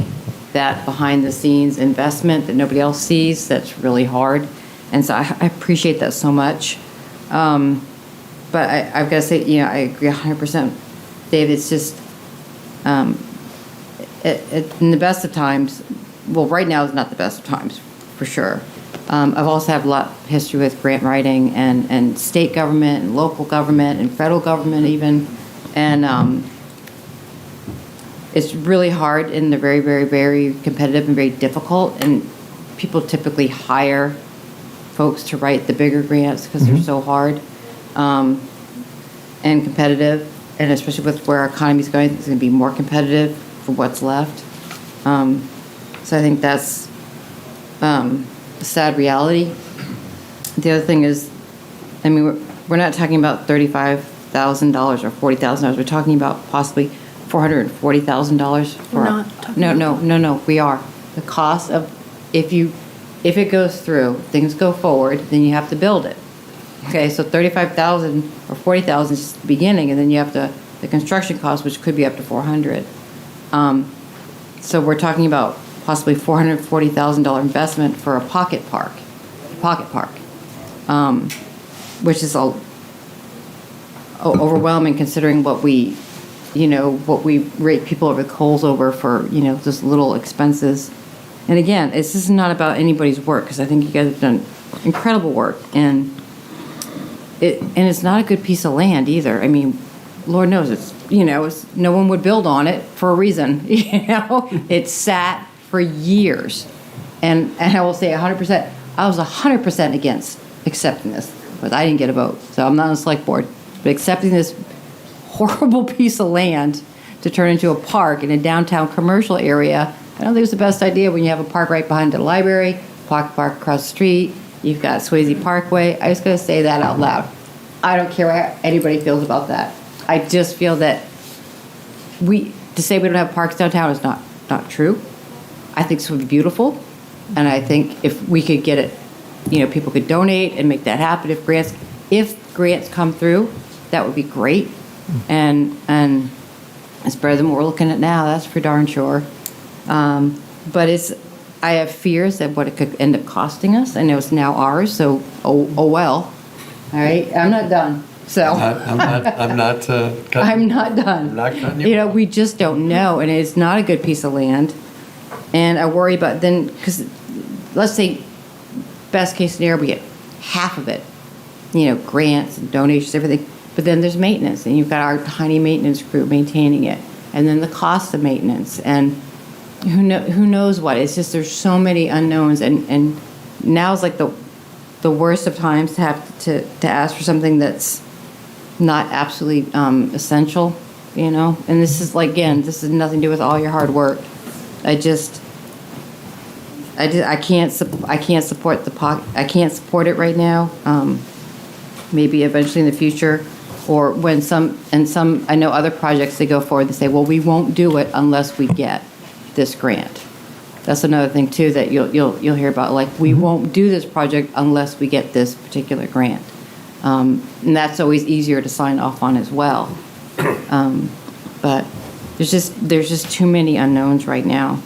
that behind the scenes investment that nobody else sees, that's really hard. And so I appreciate that so much. But I've got to say, I agree 100%. Dave, it's just, in the best of times, well, right now is not the best of times, for sure. I've also had a lot of history with grant writing and state government and local government and federal government even. And it's really hard, and they're very, very, very competitive and very difficult. And people typically hire folks to write the bigger grants because they're so hard and competitive. And especially with where our economy is going, it's going to be more competitive for what's left. So I think that's a sad reality. The other thing is, I mean, we're not talking about $35,000 or $40,000. We're talking about possibly $440,000 for no, we are. The cost of, if it goes through, things go forward, then you have to build it. Okay, so $35,000 or $40,000 is the beginning, and then you have the construction cost, which could be up to $400,000. So we're talking about possibly $440,000 investment for a pocket park, which is overwhelming considering what we rate people over the coals over for, just little expenses. And again, this is not about anybody's work, because I think you guys have done incredible work, and it's not a good piece of land either. I mean, Lord knows it's no one would build on it for a reason. It sat for years, and I will say 100%. I was 100% against accepting this. with. I didn't get a vote, so I'm not on the select board. But accepting this horrible piece of land to turn into a park in a downtown commercial area, I don't think it's the best idea when you have a park right behind the library, pocket park across the street, you've got Swayze Parkway. I was going to say that out loud. I don't care how anybody feels about that. I just feel that to say we don't have parks downtown is not true. I think this would be beautiful, and I think if we could get it, people could donate and make that happen. If grants come through, that would be great, and it's better than what we're looking at now. That's for darn sure. But I have fears that what it could end up costing us. I know it's now ours, so oh well. All right, I'm not done. So I'm not. I'm not done. I'm not cutting you. We just don't know, and it's not a good piece of land. And I worry about then, because let's say best case scenario, we get half of it, grants and donations, everything. But then there's maintenance, and you've got our tiny maintenance crew maintaining it, and then the cost of maintenance, and who knows what. It's just there's so many unknowns, and now's like the worst of times to have to ask for something that's not absolutely essential, And this is this has nothing to do with all your hard work. I can't support I can't support it right now. Maybe eventually in the future, or when I know other projects, they go forward and say, well, we won't do it unless we get this grant. That's another thing too that you'll hear about. We won't do this project unless we get this particular grant, and that's always easier to sign off on as well. But there's just too many unknowns right now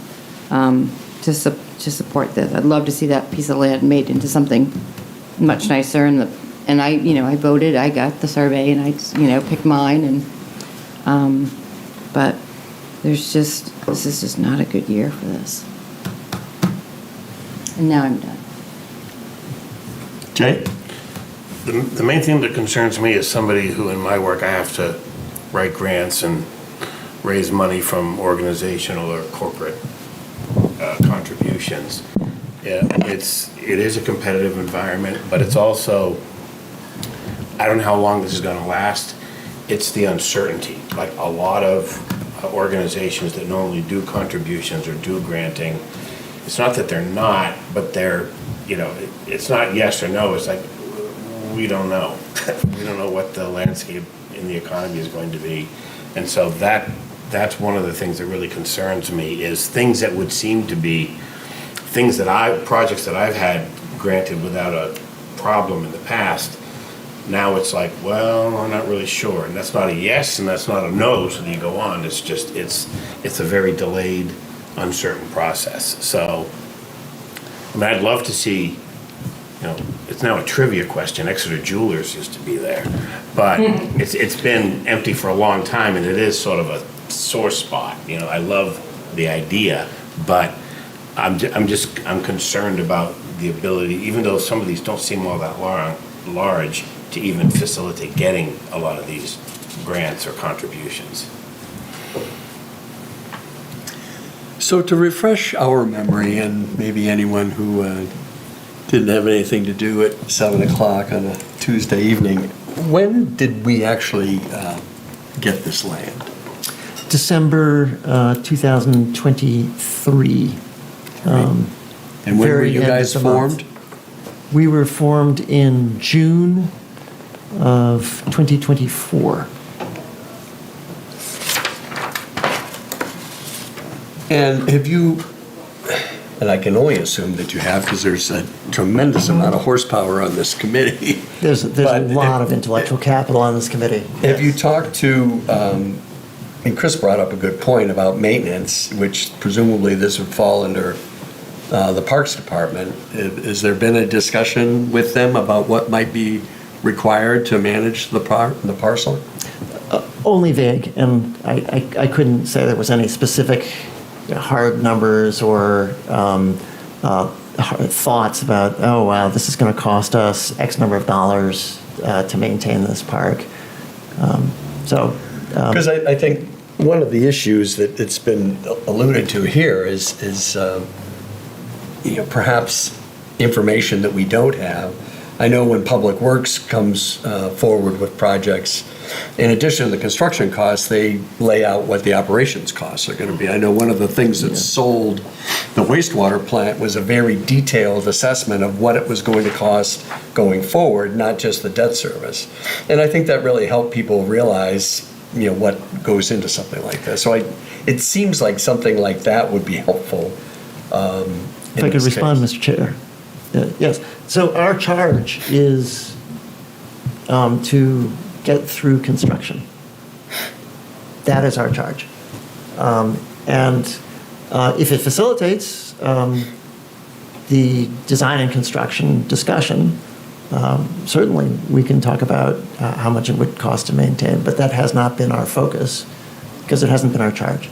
to support this. I'd love to see that piece of land made into something much nicer. And I voted. I got the survey, and I picked mine. But this is just not a good year for this. And now I'm done. Jay? The main thing that concerns me is somebody who, in my work, I have to write grants and raise money from organizational or corporate contributions. Yeah, it is a competitive environment, but it's also, I don't know how long this is going to last. It's the uncertainty. Like a lot of organizations that normally do contributions or do granting, it's not that they're not, but they're, it's not yes or no. It's like, we don't know. We don't know what the landscape in the economy is going to be. And so that's one of the things that really concerns me, is things that would seem to be projects that I've had granted without a problem in the past. Now it's like, well, I'm not really sure. And that's not a yes and that's not a no, so you go on. It's just, it's a very delayed, uncertain process. So, I'd love to see, it's now a trivia question. Exeter Jewelers used to be there, but it's been empty for a long time, and it is sort of a sore spot. I love the idea, but I'm concerned about the ability, even though some of these don't seem all that large, to even facilitate getting a lot of these grants or contributions. So to refresh our memory, and maybe anyone who didn't have anything to do at 7 o'clock on a Tuesday evening, when did we actually get this land? December 2023. And when were you guys formed? We were formed in June of 2024. And have you, and I can only assume that you have because there's a tremendous amount of horsepower on this committee. There's a lot of intellectual capital on this committee. Have you talked to, and Chris brought up a good point about maintenance, which presumably this would fall under the Parks Department. Has there been a discussion with them about what might be required to manage the parcel? Only vague, and I couldn't say there was any specific hard numbers or thoughts about, oh, wow, this is going to cost us X number of dollars to maintain this park. Because I think one of the issues that it's been alluded to here is perhaps information that we don't have I know when Public Works comes forward with projects, in addition to the construction costs, they lay out what the operations costs are going to be. I know one of the things that sold the wastewater plant was a very detailed assessment of what it was going to cost going forward, not just the debt service. And I think that really helped people realize, what goes into something like this. So it seems like something like that would be helpful. If I could respond, Mr. Chair. Yes. So our charge is to get through construction. That is our charge. And if it facilitates the design and construction discussion, certainly we can talk about how much it would cost to maintain, but that has not been our focus because it hasn't been our charge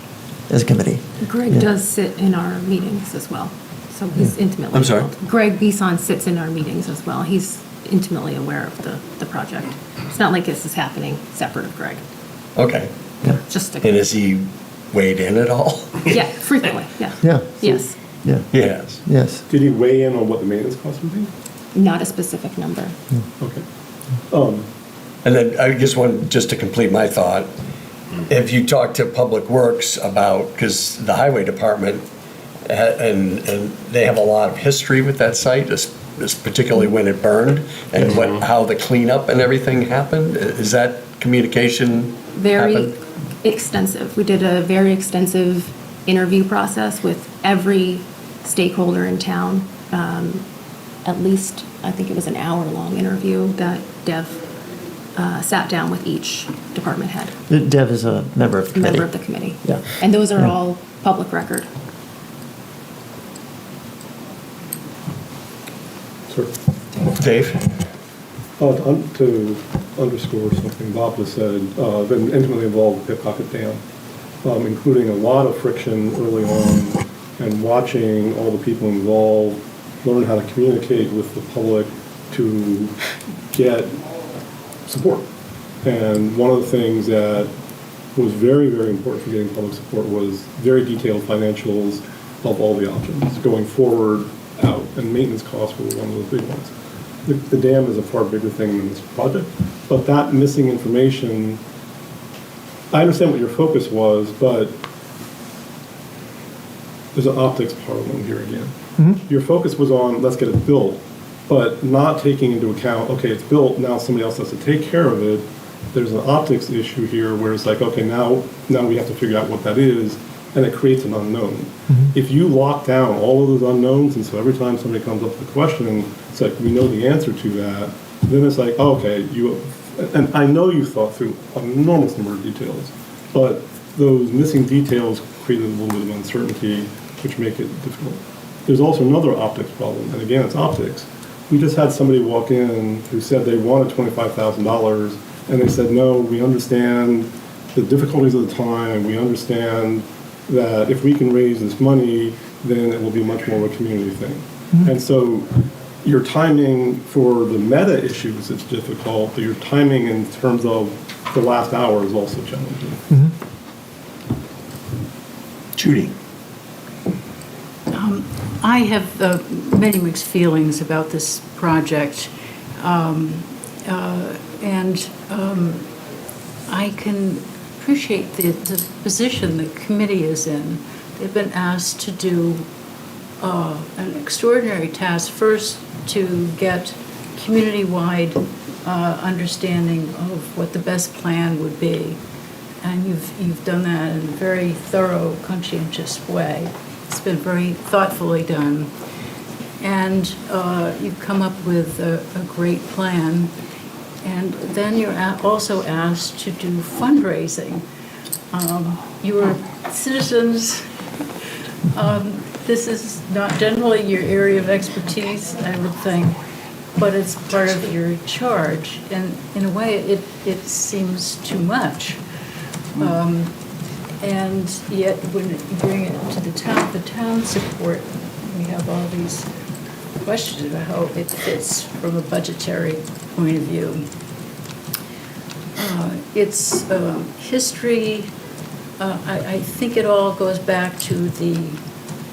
as a committee. Greg does sit in our meetings as well, so he's intimately I'm sorry? involved. Greg Bisson sits in our meetings as well. He's intimately aware of the project. It's not like this is happening separate of Greg. Okay. Just And has he weighed in at all? Yeah, frequently, yeah. Yeah. Yes, Yeah. Yes. Yes. Did he weigh in on what the maintenance cost would be? not a specific number. Okay. And then I just want, just to complete my thought, if you talk to Public Works about, because the highway department, and they have a lot of history with that site, particularly when it burned, and how the cleanup and everything happened, is that communication Very happen? extensive. We did a very extensive interview process with every stakeholder in town. At least, I think it was an hour-long interview that Dev sat down with each department head. Dev is a member of the committee. Member of the committee. Yeah. And those are Yeah. all public record. Sir. Dave? To underscore something Bob just said, been intimately involved with Pickpocket Dam, including a lot of friction early on and watching all the people involved learn how to communicate with the public to get support. And one of the things that was very, very important for getting public support was very detailed financials of all the options going forward out, and maintenance costs were one of the big ones. The dam is a far bigger thing than this project, but that missing information, I understand what your focus was, but there's an optics problem here again. Your focus was on, let's get it built, but not taking into account, okay, it's built, now somebody else has to take care of it. There's an optics issue here where it's like, okay, now we have to figure out what that is, and it creates an unknown. If you lock down all of those unknowns, and so every time somebody comes up with a question, it's like, we know the answer to that, then it's like, oh, okay, and I know you thought through an enormous number of details, but those missing details create a little bit of uncertainty, which make it difficult. There's also another optics problem, and again, it's optics. We just had somebody walk in who said they wanted $25,000, and they said, no, we understand the difficulties of the time, and we understand that if we can raise this money, then it will be much more of a community thing. And so your timing for the meta issues is difficult, but your timing in terms of the last hour is also challenging. Judy? I have many mixed feelings about this project. And I can appreciate the position the committee is in. They've been asked to do an extraordinary task, first to get community-wide understanding of what the best plan would be. And you've done that in a very thorough, conscientious way. It's been very thoughtfully done. And you've come up with a great plan. And then you're also asked to do fundraising. Your citizens, this is not generally your area of expertise, I would think, but it's part of your charge. And in a way, it seems too much. And yet, when you bring it to the town support, we have all these questions about how it fits from a budgetary point of view. Its history, I think it all goes back to the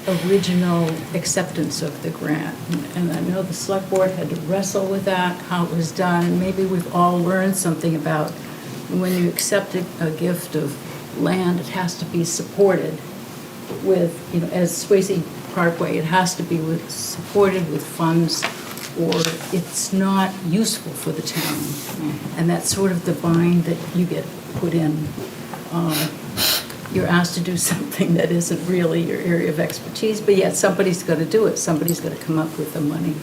original acceptance of the grant. And I know the select board had to wrestle with that, how it was done, and maybe we've all learned something about when you accept a gift of land, it has to be supported with, as Swayze Parkway, it has to be supported with funds, or it's not useful for the town. And that's sort of the bind that you get put in. You're asked to do something that isn't really your area of expertise, but yet somebody's got to do it. Somebody's got to come up with the money.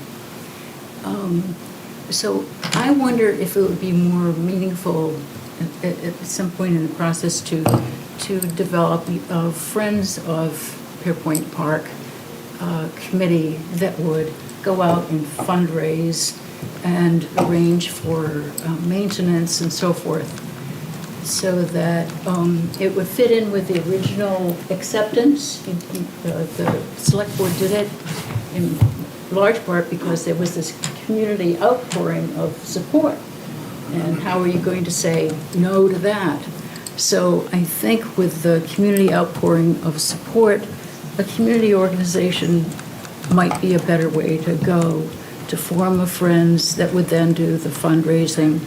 So I wonder if it would be more meaningful at some point in the process to develop a Friends of Pearpoint Park committee that would go out and fundraise and arrange for maintenance and so forth, so that it would fit in with the original acceptance. The select board did it in large part because there was this community outpouring of support. And how are you going to say no to that? So I think with the community outpouring of support, a community organization might be a better way to go, to form a Friends that would then do the fundraising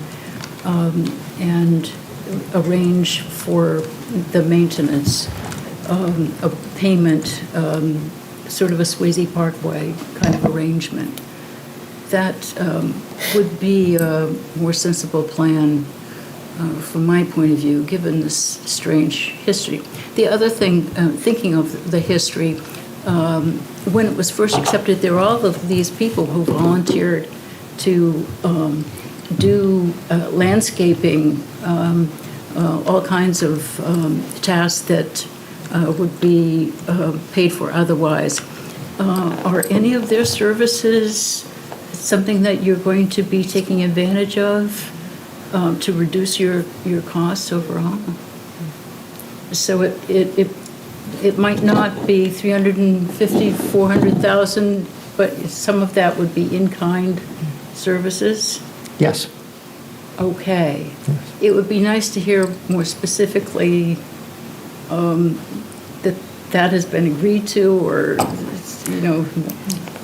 and arrange for the maintenance, a payment, sort of a Swayze Parkway kind of arrangement. That would be a more sensible plan from my point of view, given this strange history. The other thing, thinking of the history, when it was first accepted, there were all of these people who volunteered to do landscaping, all kinds of tasks that would be paid for otherwise. Are any of their services something that you're going to be taking advantage of to reduce your costs overall? So it might not be 350, 400,000, but some of that would be in-kind services? Yes. Okay. It would be nice to hear more specifically that has been agreed to, or,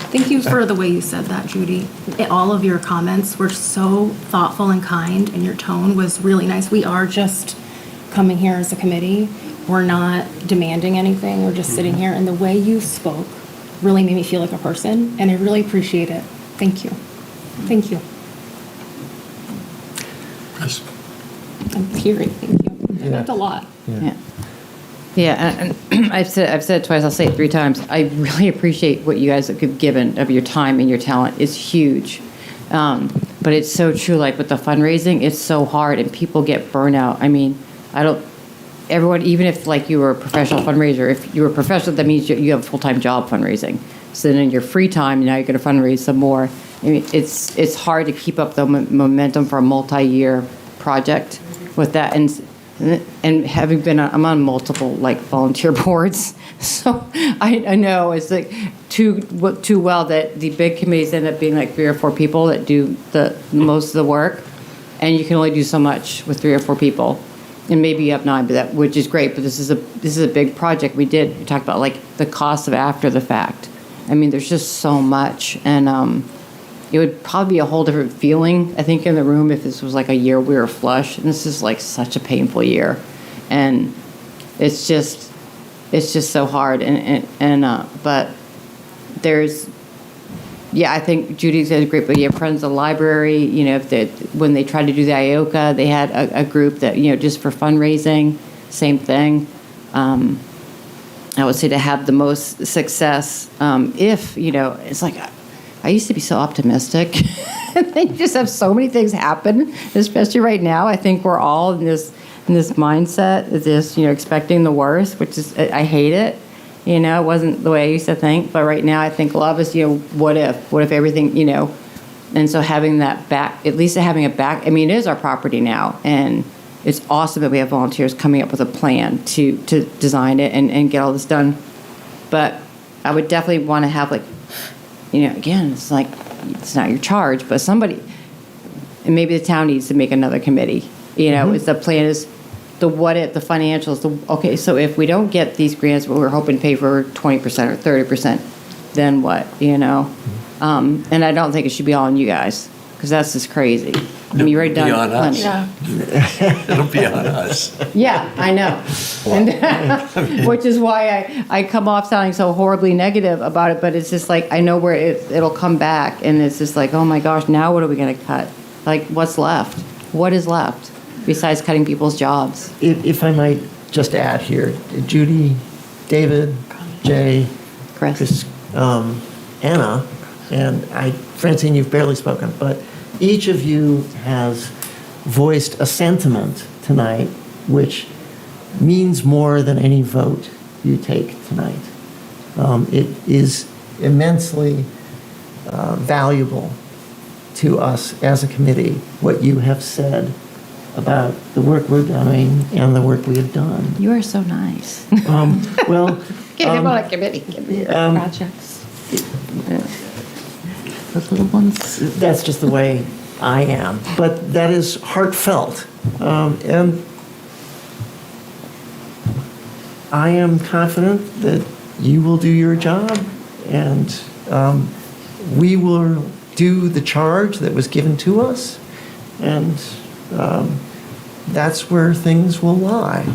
Thank you for the way you said that, Judy. All of your comments were so thoughtful and kind, and your tone was really nice. We are just coming here as a committee. We're not demanding anything. We're just sitting here, and the way you spoke really made me feel like a person, and I really appreciate it. Thank you. Thank you. I'm hearing. Thank you. Yeah. That's a lot. Yeah. Yeah, and I've said it twice, I'll say it 3 times. I really appreciate what you guys have given of your time and your talent. It's huge. But it's so true, like with the fundraising, it's so hard and people get burnout. I mean, everyone, even if like you were a professional fundraiser, if you were a professional, that means you have a full-time job fundraising. So then in your free time, now you're going to fundraise some more. I mean, it's hard to keep up the momentum for a multi-year project with that. And having been, I'm on multiple like volunteer boards, so I know it's like too well that the big committees end up being like 3 or 4 people that do the most of the work, and you can only do so much with 3 or 4 people, and maybe you have 9, but which is great. But this is a big project. We talked about like the cost of after the fact. I mean, there's just so much, and it would probably be a whole different feeling, I think, in the room if this was like a year we were flush. And this is like such a painful year, and it's just so hard. But there's, yeah, I think Judy said great. But yeah, Friends of the Library, when they tried to do the IOCA, they had a group that just for fundraising, same thing. I would say to have the most success, if it's like. I used to be so optimistic. And then you just have so many things happen, especially right now. I think we're all in this mindset, expecting the worst, which is, I hate it. It wasn't the way I used to think. But right now, I think a lot of us, what if everything, and so having that back, at least having it back, I mean, it is our property now. And it's awesome that we have volunteers coming up with a plan to design it and get all this done. But I would definitely want to have again, it's like, it's not your charge, but somebody, and maybe the town needs to make another committee. It's the plan is the financials, okay, so if we don't get these grants, but we're hoping to pay for 20% or 30%, then what, And I don't think it should be all on you guys, because that's just crazy. I mean, you've already done Be on us. plenty. It'll be on us. Yeah, I know. And which is why I come off sounding so horribly negative about it, but it's just like, I know where it'll come back, and it's just like, oh my gosh, now what are we going to cut? Like, what's left? What is left besides cutting people's jobs? If I might just add here, Judy, David, Jay, Chris, Anna, and Francine, you've barely spoken, but each of you has voiced a sentiment tonight which means more than any vote you take tonight. It is immensely valuable to us as a committee what you have said about the work we're doing and the work we have done. You are so nice. Well, Give him on a committee. Projects. Those little ones. That's just the way I am. But that is heartfelt. And I am confident that you will do your job, and we will do the charge that was given to us, and that's where things will lie.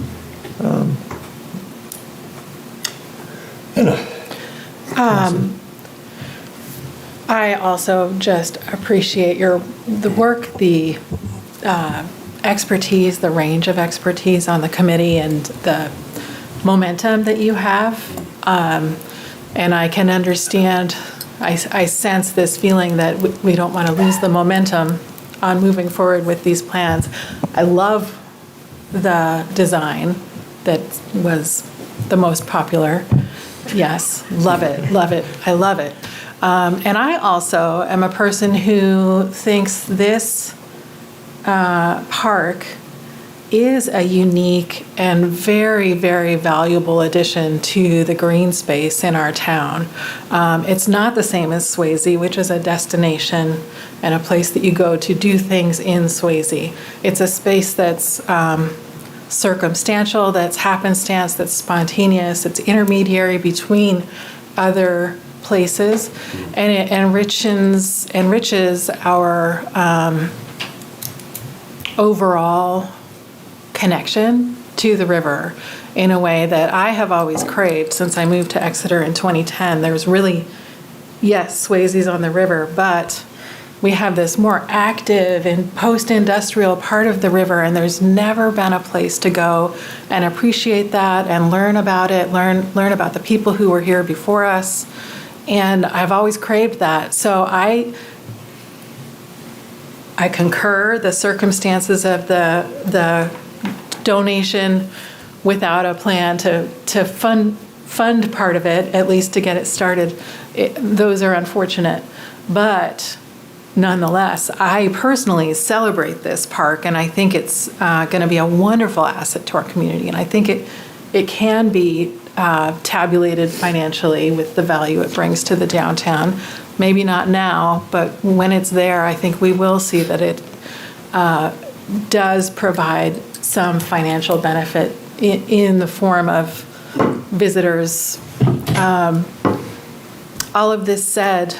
I also just appreciate the work, the expertise, the range of expertise on the committee, and the momentum that you have. And I can understand, I sense this feeling that we don't want to lose the momentum on moving forward with these plans. I love the design that was the most popular. Yes, love it, I love it. And I also am a person who thinks this park is a unique and very, very valuable addition to the green space in our town. It's not the same as Swayze, which is a destination and a place that you go to do things in Swayze. It's a space that's circumstantial, that's happenstance, that's spontaneous, it's intermediary between other places, and it enriches our overall connection to the river in a way that I have always craved since I moved to Exeter in 2010. There's really, yes, Swayze's on the river, but we have this more active and post-industrial part of the river, and there's never been a place to go and appreciate that and learn about it, learn about the people who were here before us. And I've always craved that. So I concur the circumstances of the donation without a plan to fund part of it, at least to get it started. Those are unfortunate. But nonetheless, I personally celebrate this park, and I think it's going to be a wonderful asset to our community. And I think it can be tabulated financially with the value it brings to the downtown. Maybe not now, but when it's there, I think we will see that it does provide some financial benefit in the form of visitors. All of this said,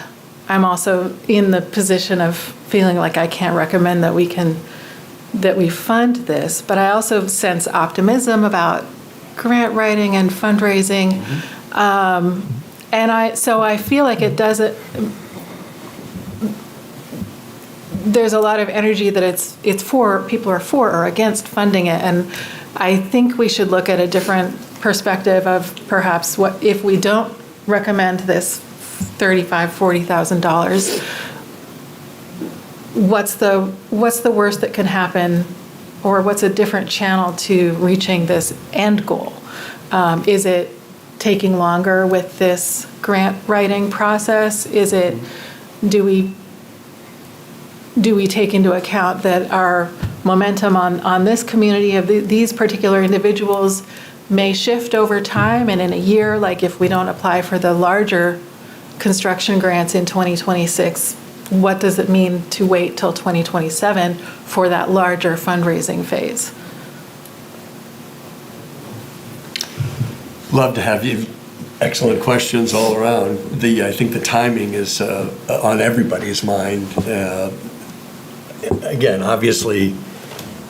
I'm also in the position of feeling like I can't recommend that we fund this, but I also sense optimism about grant writing and fundraising. So I feel like it doesn't, there's a lot of energy that it's for, people are for or against funding it. And I think we should look at a different perspective of perhaps what, if we don't recommend this $35,000, $40,000, what's the worst that can happen, or what's a different channel to reaching this end goal? Is it taking longer with this grant writing process? Is it, do we take into account that our momentum on this community of these particular individuals may shift over time, and in a year, like if we don't apply for the larger construction grants in 2026, what does it mean to wait till 2027 for that larger fundraising phase? Love to have you. Excellent questions all around. I think the timing is on everybody's mind. Again, obviously,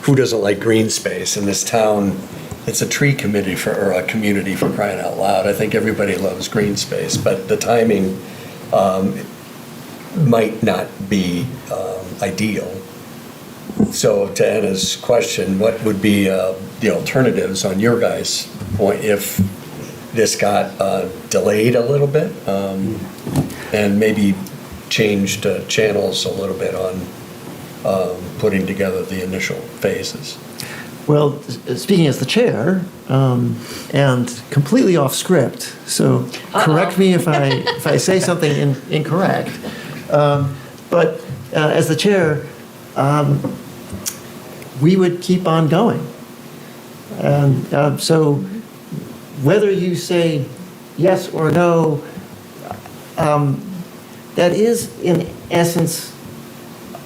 who doesn't like green space in this town? It's a tree committee or a community, for crying out loud. I think everybody loves green space, but the timing might not be ideal. So to Anna's question, what would be the alternatives on your guys' point if this got delayed a little bit and maybe changed channels a little bit on putting together the initial phases? Well, speaking as the chair, and completely off script, so correct me if I say something incorrect. But as the chair, we would keep on going. And so whether you say yes or no, that is in essence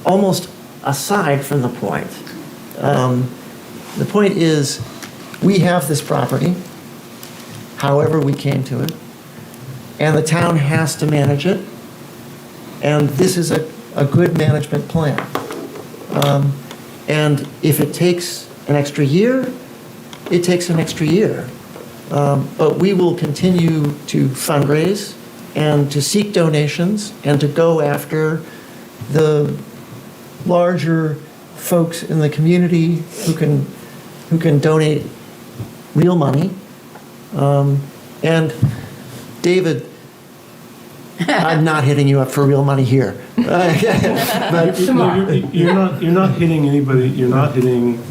almost aside from the point. The point is, we have this property, however we came to it, and the town has to manage it, and this is a good management plan. And if it takes an extra year, it takes an extra year. But we will continue to fundraise and to seek donations and to go after the larger folks in the community who can donate real money. And David, I'm not hitting you up for real money here. But You're not hitting anybody, you're not hitting,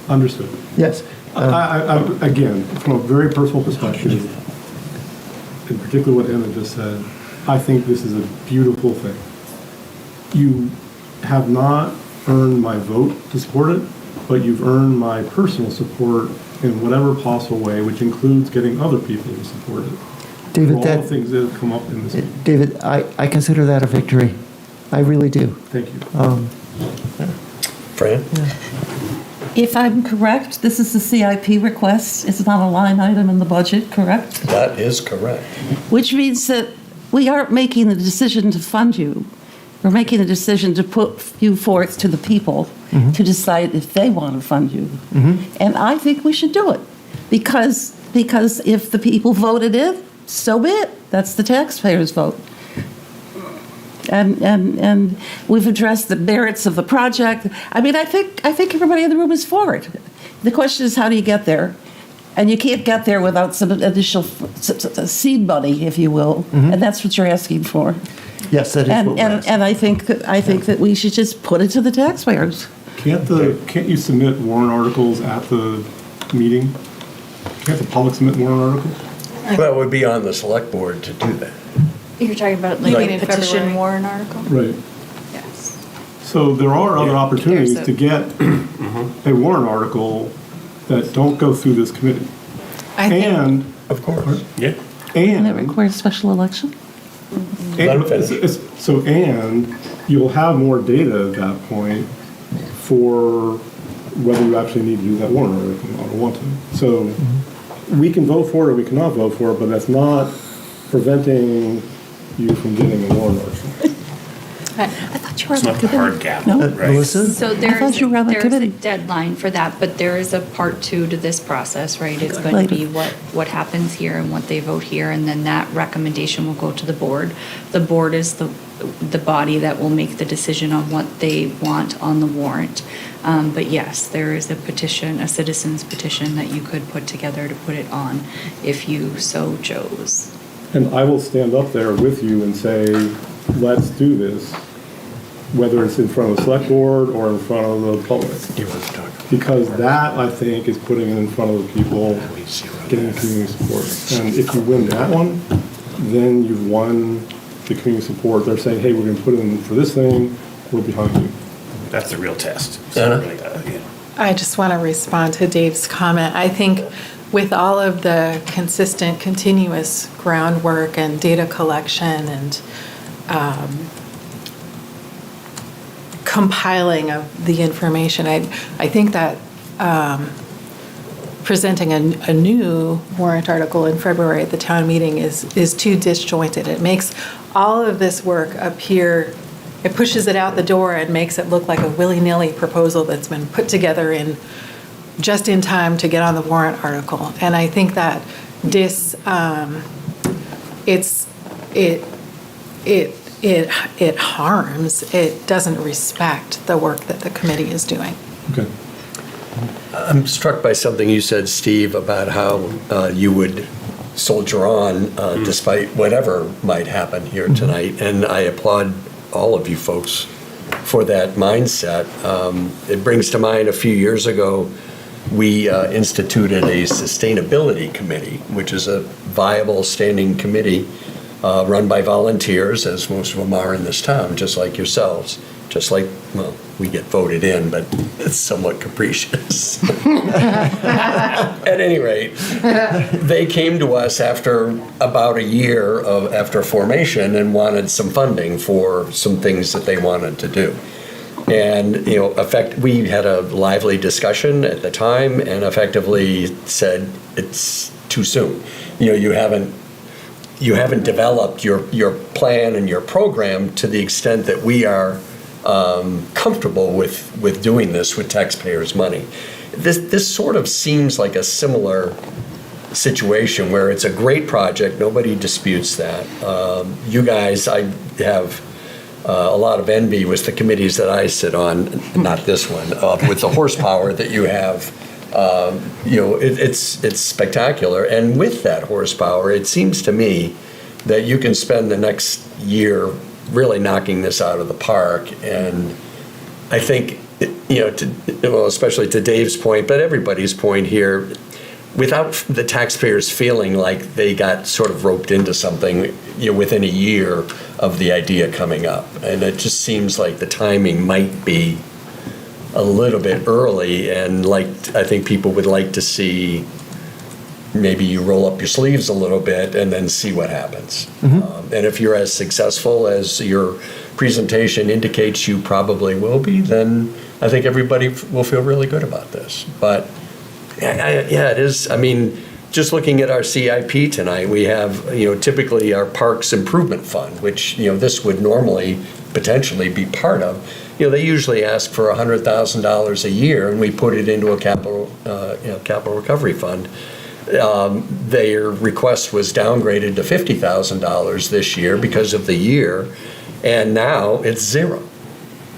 understood. yes. I, again, from a very personal perspective, in particular what Emma just said, I think this is a beautiful thing. You have not earned my vote to support it, but you've earned my personal support in whatever possible way, which includes getting other people to support it. David, all the things that have come up in this meeting. David, I consider that a victory. I really do. Thank you. Fran? If I'm correct, this is the CIP request. It's not a line item in the budget, correct? That is correct. Which means that we aren't making the decision to fund you. We're making a decision to put you forth to the people to decide if they want to fund you. And I think we should do it because if the people voted it, so be it. That's the taxpayers' vote. And we've addressed the merits of the project. I mean, I think everybody in the room is for it. The question is, how do you get there? And you can't get there without some additional seed money, if you will. And that's what you're asking for. Yes, that is what we're asking. And I think that we should just put it to the taxpayers. Can't you submit warrant articles at the meeting? Can't the public submit warrant articles? That would be on the select board to do that. You're talking about You like mean a in petition February? warrant article? Right. Yes. So there are other opportunities There's to get a warrant article that don't go through this committee. I think- And, Of course. Yeah. And it and, requires special election? Let him finish. and you'll have more data at that point for whether you actually need to do that warrant article or want to. So we can vote for it or we cannot vote for it, but that's not preventing you from getting a warrant article. I thought you were It's on not the the hard committee. cap, No? right? Melissa? So thought there's, you were on the there's a committee. deadline for that, but there is a part 2 to this process, right? It's going to be what happens here and what they vote here, and then that recommendation will go to the board. The board is the body that will make the decision on what they want on the warrant. But yes, there is a petition, a citizen's petition that you could put together to put it on if you so chose. And I will stand up there with you and say, let's do this, whether it's in front of the select board or in front of the public. Because that, I think, is putting it in front of the people, getting community support. And if you win that one, then you've won the community support. They're saying, hey, we're going to put it in for this thing, we're behind you. That's the real test. Anna? I just want to respond to Dave's comment. I think with all of the consistent, continuous groundwork and data collection and compiling of the information, I think that presenting a new warrant article in February at the town meeting is too disjointed. It makes all of this work appear, it pushes it out the door and makes it look like a willy-nilly proposal that's been put together just in time to get on the warrant article. And I think that it harms, it doesn't respect the work that the committee is doing. Okay. I'm struck by something you said, Steve, about how you would soldier on despite whatever might happen here tonight. And I applaud all of you folks for that mindset. It brings to mind a few years ago, we instituted a sustainability committee, which is a viable standing committee run by volunteers, as most of them are in this town, just like yourselves. Just like, well, we get voted in, but it's somewhat capricious. At any rate, they came to us after about a year after formation and wanted some funding for some things that they wanted to do. And, we had a lively discussion at the time and effectively said, it's too soon. You haven't developed your plan and your program to the extent that we are comfortable with doing this with taxpayers' money. This sort of seems like a similar situation where it's a great project, nobody disputes that. You guys, I have a lot of envy with the committees that I sit on, not this one, with the horsepower that you have. It's spectacular. And with that horsepower, it seems to me that you can spend the next year really knocking this out of the park. And I think, especially to Dave's point, but everybody's point here, without the taxpayers feeling like they got sort of roped into something, within a year of the idea coming up. And it just seems like the timing might be a little bit early, and I think people would like to see maybe you roll up your sleeves a little bit and then see what happens. And if you're as successful as your presentation indicates you probably will be, then I think everybody will feel really good about this. But yeah, it is. I mean, just looking at our CIP tonight, we have, typically our Parks Improvement Fund, which, this would normally potentially be part of. They usually ask for $100,000 a year, and we put it into a capital recovery fund. Their request was downgraded to $50,000 this year because of the year, and now it's zero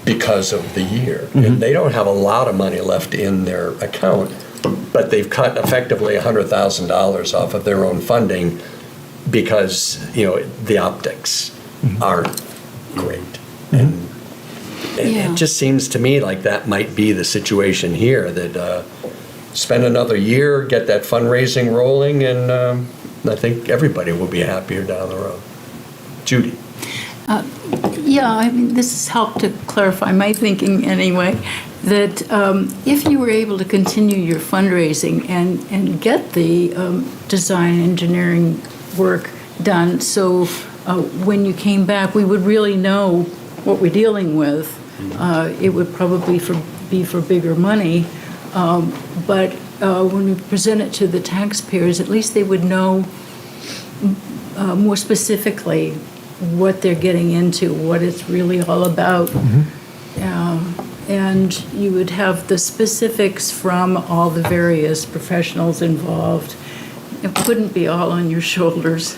because of the year. And they don't have a lot of money left in their account, but they've cut effectively $100,000 off of their own funding because, the optics aren't great. And it just seems to me like that might be the situation here, that spend another year, get that fundraising rolling, and I think everybody will be happier down the road. Judy. This has helped to clarify my thinking anyway, that if you were able to continue your fundraising and get the design engineering work done, so when you came back, we would really know what we're dealing with. It would probably be for bigger money, but when we present it to the taxpayers, at least they would know more specifically what they're getting into, what it's really all about. And you would have the specifics from all the various professionals involved. It wouldn't be all on your shoulders.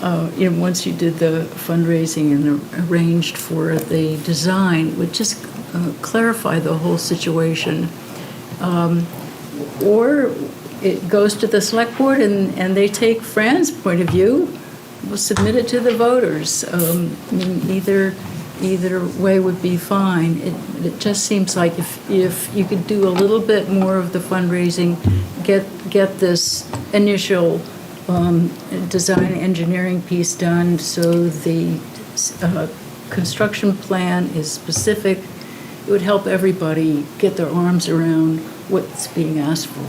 Once you did the fundraising and arranged for the design, it would just clarify the whole situation. Or it goes to the select board and they take Fran's point of view, we'll submit it to the voters. Either way would be fine. It just seems like if you could do a little bit more of the fundraising, get this initial design engineering piece done so the construction plan is specific, it would help everybody get their arms around what's being asked for.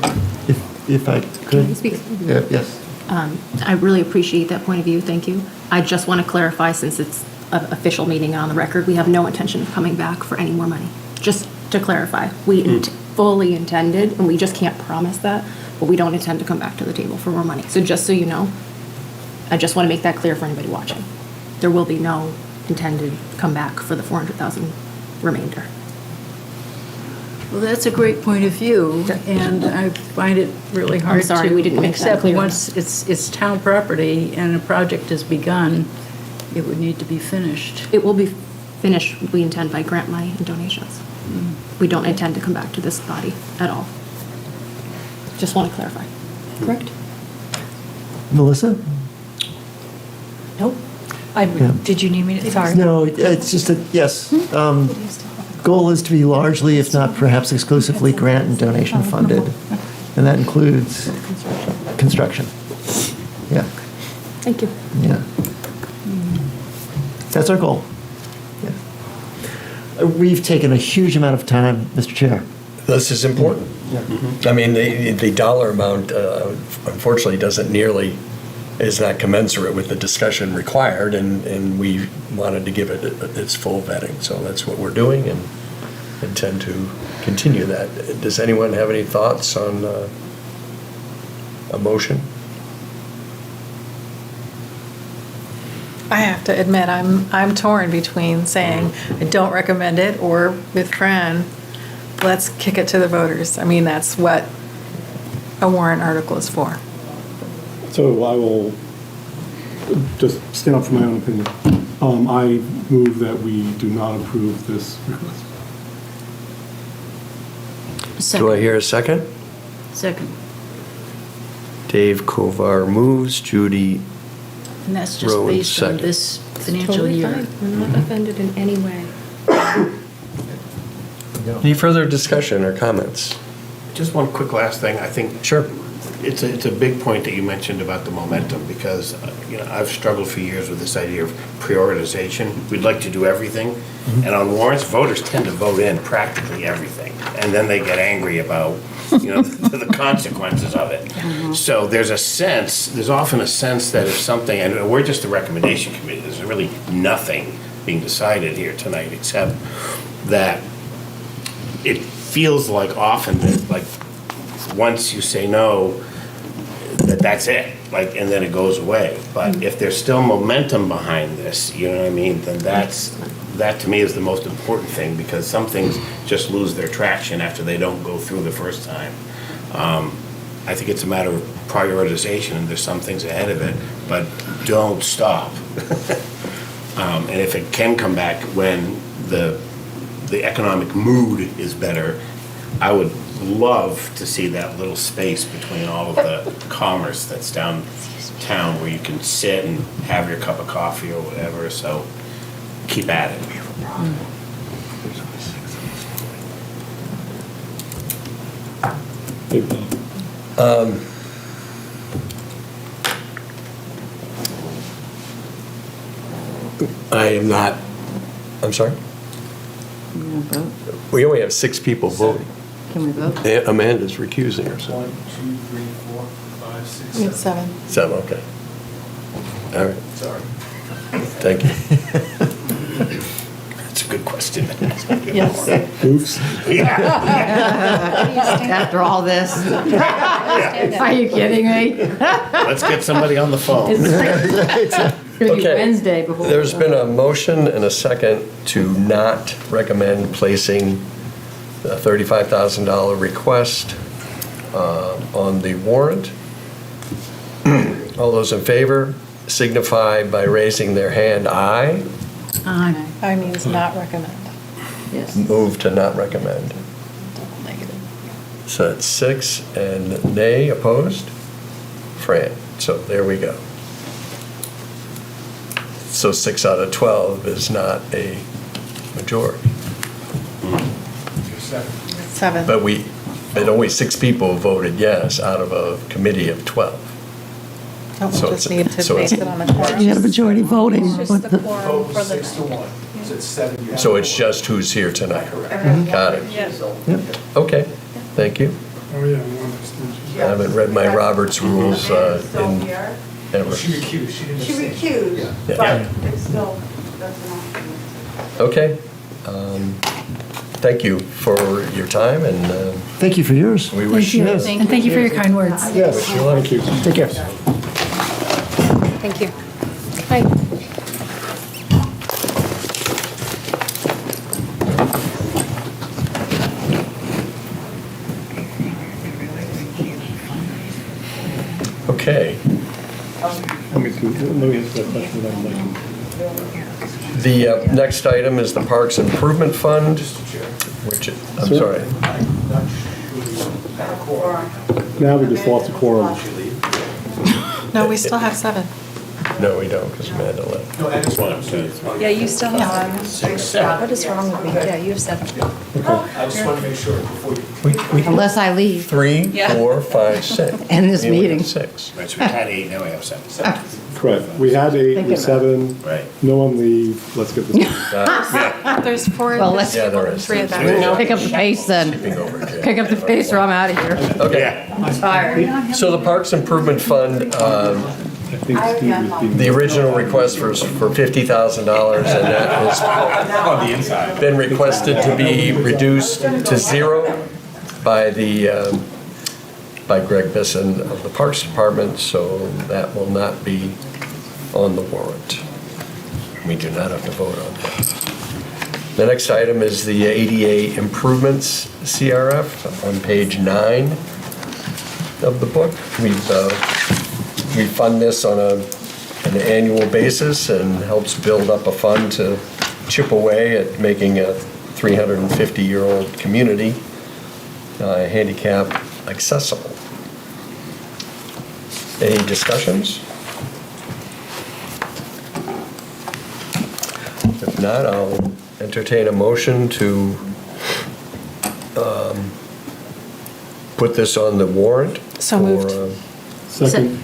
If I could. Can I speak? Yes. I really appreciate that point of view, thank you. I just want to clarify, since it's an official meeting on the record, we have no intention of coming back for any more money. Just to clarify, we fully intended, and we just can't promise that, but we don't intend to come back to the table for more money. So just so you know, I just want to make that clear for anybody watching. There will be no intended comeback for the 400,000 remainder. Well, that's a great point of view, and I find it really hard to sorry, we didn't make that accept clear once it's town property and a project has begun, it would need to be finished. It will be finished, we intend, by grant money and donations. We don't intend to come back to this body at all. Just want to clarify. Correct? Melissa? Nope. Yeah. Did you need me to, sorry. No, it's just that, yes, goal is to be largely, if not perhaps exclusively, grant and donation funded. And that includes construction. Yeah, Thank you. yeah. That's our goal. Yeah. We've taken a huge amount of time, Mr. Chair. This is important. I mean, the dollar amount, unfortunately, is not commensurate with the discussion required, and we wanted to give it its full vetting. So that's what we're doing, and intend to continue that. Does anyone have any thoughts on a motion? I have to admit, I'm torn between saying I don't recommend it, or with Fran, let's kick it to the voters. I mean, that's what a warrant article is for. So I will just stand up for my own opinion. I move that we do not approve this request. Do I hear a second? Second. Dave Kovar moves, Judy And that's just Rowan based on second. this financial Totally year. fine. I'm not offended in any way. Any further discussion or comments? Just one quick last thing, I think. Sure. It's a big point that you mentioned about the momentum, because, I've struggled for years with this idea of prioritization. We'd like to do everything, and on warrants, voters tend to vote in practically everything, and then they get angry about, the consequences of it. So there's often a sense that if something, and we're just a recommendation committee, there's really nothing being decided here tonight, except that it feels like often that, like, once you say no, that's it, and then it goes away. But if there's still momentum behind this, you know what I mean, then that to me is the most important thing, because some things just lose their traction after they don't go through the first time. I think it's a matter of prioritization, and there's some things ahead of it, but don't stop. And if it can come back when the economic mood is better, I would love to see that little space between all of the commerce that's downtown, where you can sit and have your cup of coffee or whatever. So keep at it. I am not, I'm sorry? We only have 6 people voting. Can we vote? Amanda's recusing herself. 1, 2, 3, 4, 5, 6, We have 7. 7, okay. All right, Sorry. thank you. That's a good question. Yes. Oops. After all this? Are you kidding me? Let's get somebody on the phone. It's going to be Okay. Wednesday before. There's been a motion and a second to not recommend placing a $35,000 request on the warrant. All those in favor signify by raising their hand, aye. Aye. I means not recommend. Yes. Move to not recommend. Negative. So that's 6, and nay, opposed? Fran. So there we go. So 6 out of 12 is not a majority. 7. But only 6 people voted yes out of a committee of 12. Don't we So just it's- need to so base it's- it on the quorum? You had a majority voting. It's just but the quorum for the 6 to 1. So it's 7. You have So to it's vote. just who's here tonight. Correct. Got it. Okay, thank you. Oh, yeah, one abstention. I haven't read my Roberts rules in ever. She recused, she didn't She abstain. recused, Yeah. but it's still, that's an option. Okay. thank you for your time, and Thank you for yours. we wish you Yes. And thank you for your kind words. Yes, thank you. Take care. Thank you. Hi. Okay. Let me answer that question without Mike. The next item is the Parks Improvement Fund, which, I'm sorry. Now we just lost a quorum. No, we still have 7. No, we don't, because Amanda left. No, I just want to Yeah, you still have, what is wrong with me? Yeah, you have 7. I just want to make sure before you. Unless I leave. 3, Yeah. 4, 5, 6. End this We only have meeting. 6. Right, so we had 8, now we have 7. Correct. We had 8, we 7. Right. No one leave. Let's get this. There's 4. Well, let's- Yeah, there is. 3 of them. Pick up the pace then. Skipping over, Jay. Pick up the pace or I'm out of here. Okay. I'm tired. So the Parks Improvement Fund, I think Steve is being. the original request was for $50,000, and that has On the inside. been requested to be reduced to 0 by by Greg Bisson of the Parks Department, so that will not be on the warrant. We do not have to vote on that. The next item is the ADA Improvements CRF on page 9 of the book. We fund this on an annual basis and helps build up a fund to chip away at making a 350-year-old community handicap accessible. Any discussions? If not, I'll entertain a motion to put this on the warrant. So moved. For Second.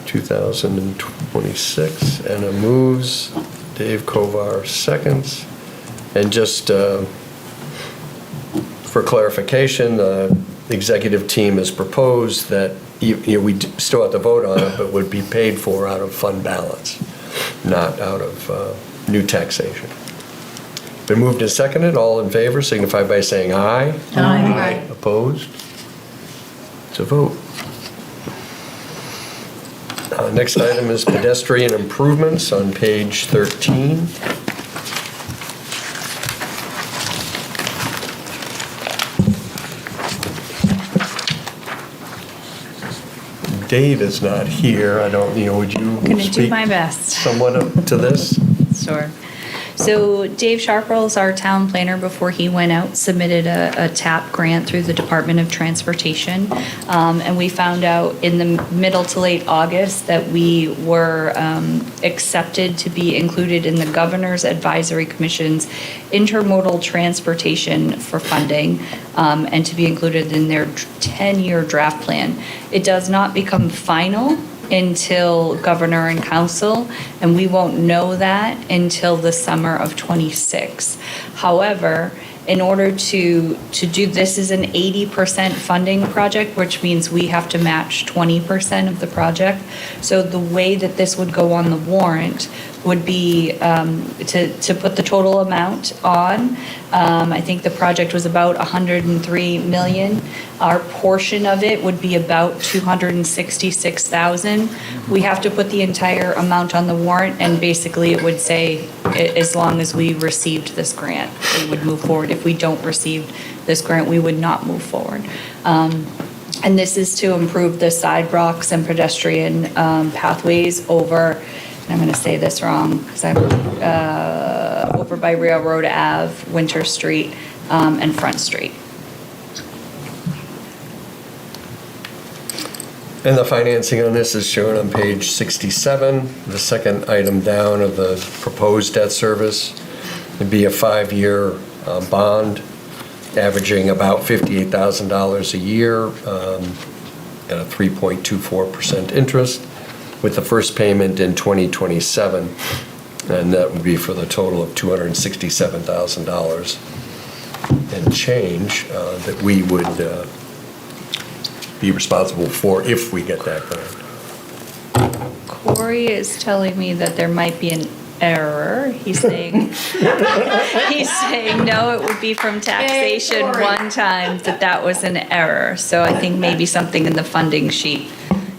2026, Anna moves, Dave Kovar seconds. And just for clarification, the executive team has proposed that we still have to vote on it, but would be paid for out of fund balance, not out of new taxation. Been moved and seconded, all in favor signify by saying aye. Aye. Opposed? It's a vote. Next item is pedestrian improvements on page 13. Dave is not here. I don't, would you Gonna do speak my best. somewhat up to this? Sure. So Dave Sharples, our town planner, before he went out, submitted a TAP grant through the Department of Transportation. And we found out in the middle to late August that we were accepted to be included in the Governor's Advisory Commission's intermodal transportation for funding, and to be included in their 10-year draft plan. It does not become final until governor and council, and we won't know that until the summer of '26. However, in order to do this is an 80% funding project, which means we have to match 20% of the project. So the way that this would go on the warrant would be to put the total amount on. I think the project was about 103 million. Our portion of it would be about 266,000. We have to put the entire amount on the warrant, and basically it would say, as long as we received this grant, we would move forward. If we don't receive this grant, we would not move forward. And this is to improve the sidewalks and pedestrian pathways over, I'm going to say this wrong because I'm over by Railroad Ave, Winter Street, and Front Street. And the financing on this is shown on page 67, the second item down of the proposed debt service. It'd be a 5-year bond, averaging about $58,000 a year at a 3.24% interest, with the first payment in 2027, and that would be for the total of $267,000 and change that we would be responsible for if we get that grant. Corey is telling me that there might be an error. He's saying, no, it would be from taxation one time, that was an error. So I think maybe something in the funding sheet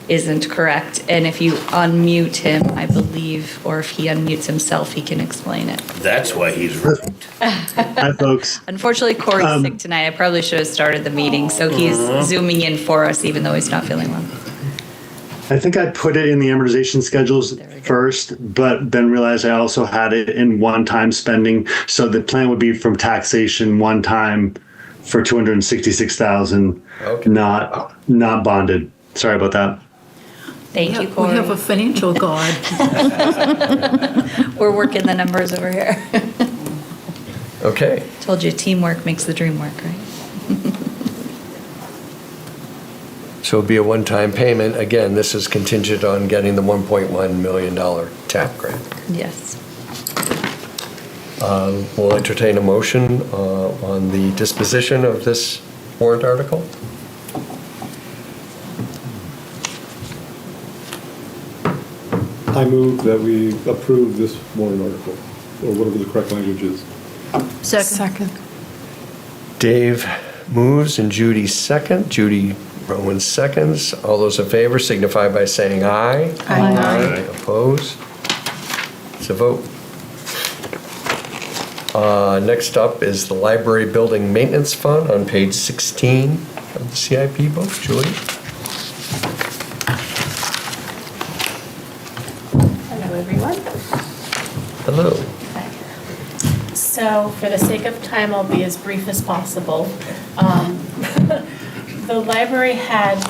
isn't correct. And if you unmute him, I believe, or if he unmutes himself, he can explain it. That's why he's right. Hi, folks. Unfortunately, Corey's sick tonight. I probably should have started the meeting, so he's zooming in for us, even though he's not feeling well. I think I put it in the amortization schedules first, but then realized I also had it in one-time spending. So the plan would be from taxation one time for $266,000, not bonded. Sorry about that. Thank you, Corey. We have a financial god. We're working the numbers over here. Okay. Told you, teamwork makes the dream work, right? So it'll be a one-time payment. Again, this is contingent on getting the $1.1 million TAP grant. Yes. We'll entertain a motion on the disposition of this warrant article. I move that we approve this warrant article, or whatever the correct language is. Second. Dave moves and Judy second. Judy Rowan seconds. All those in favor signify by saying aye. Aye. Opposed? It's a vote. Next up is the Library Building Maintenance Fund on page 16 of the CIP book. Julie? Hello, everyone. Hello. So for the sake of time, I'll be as brief as possible. The library had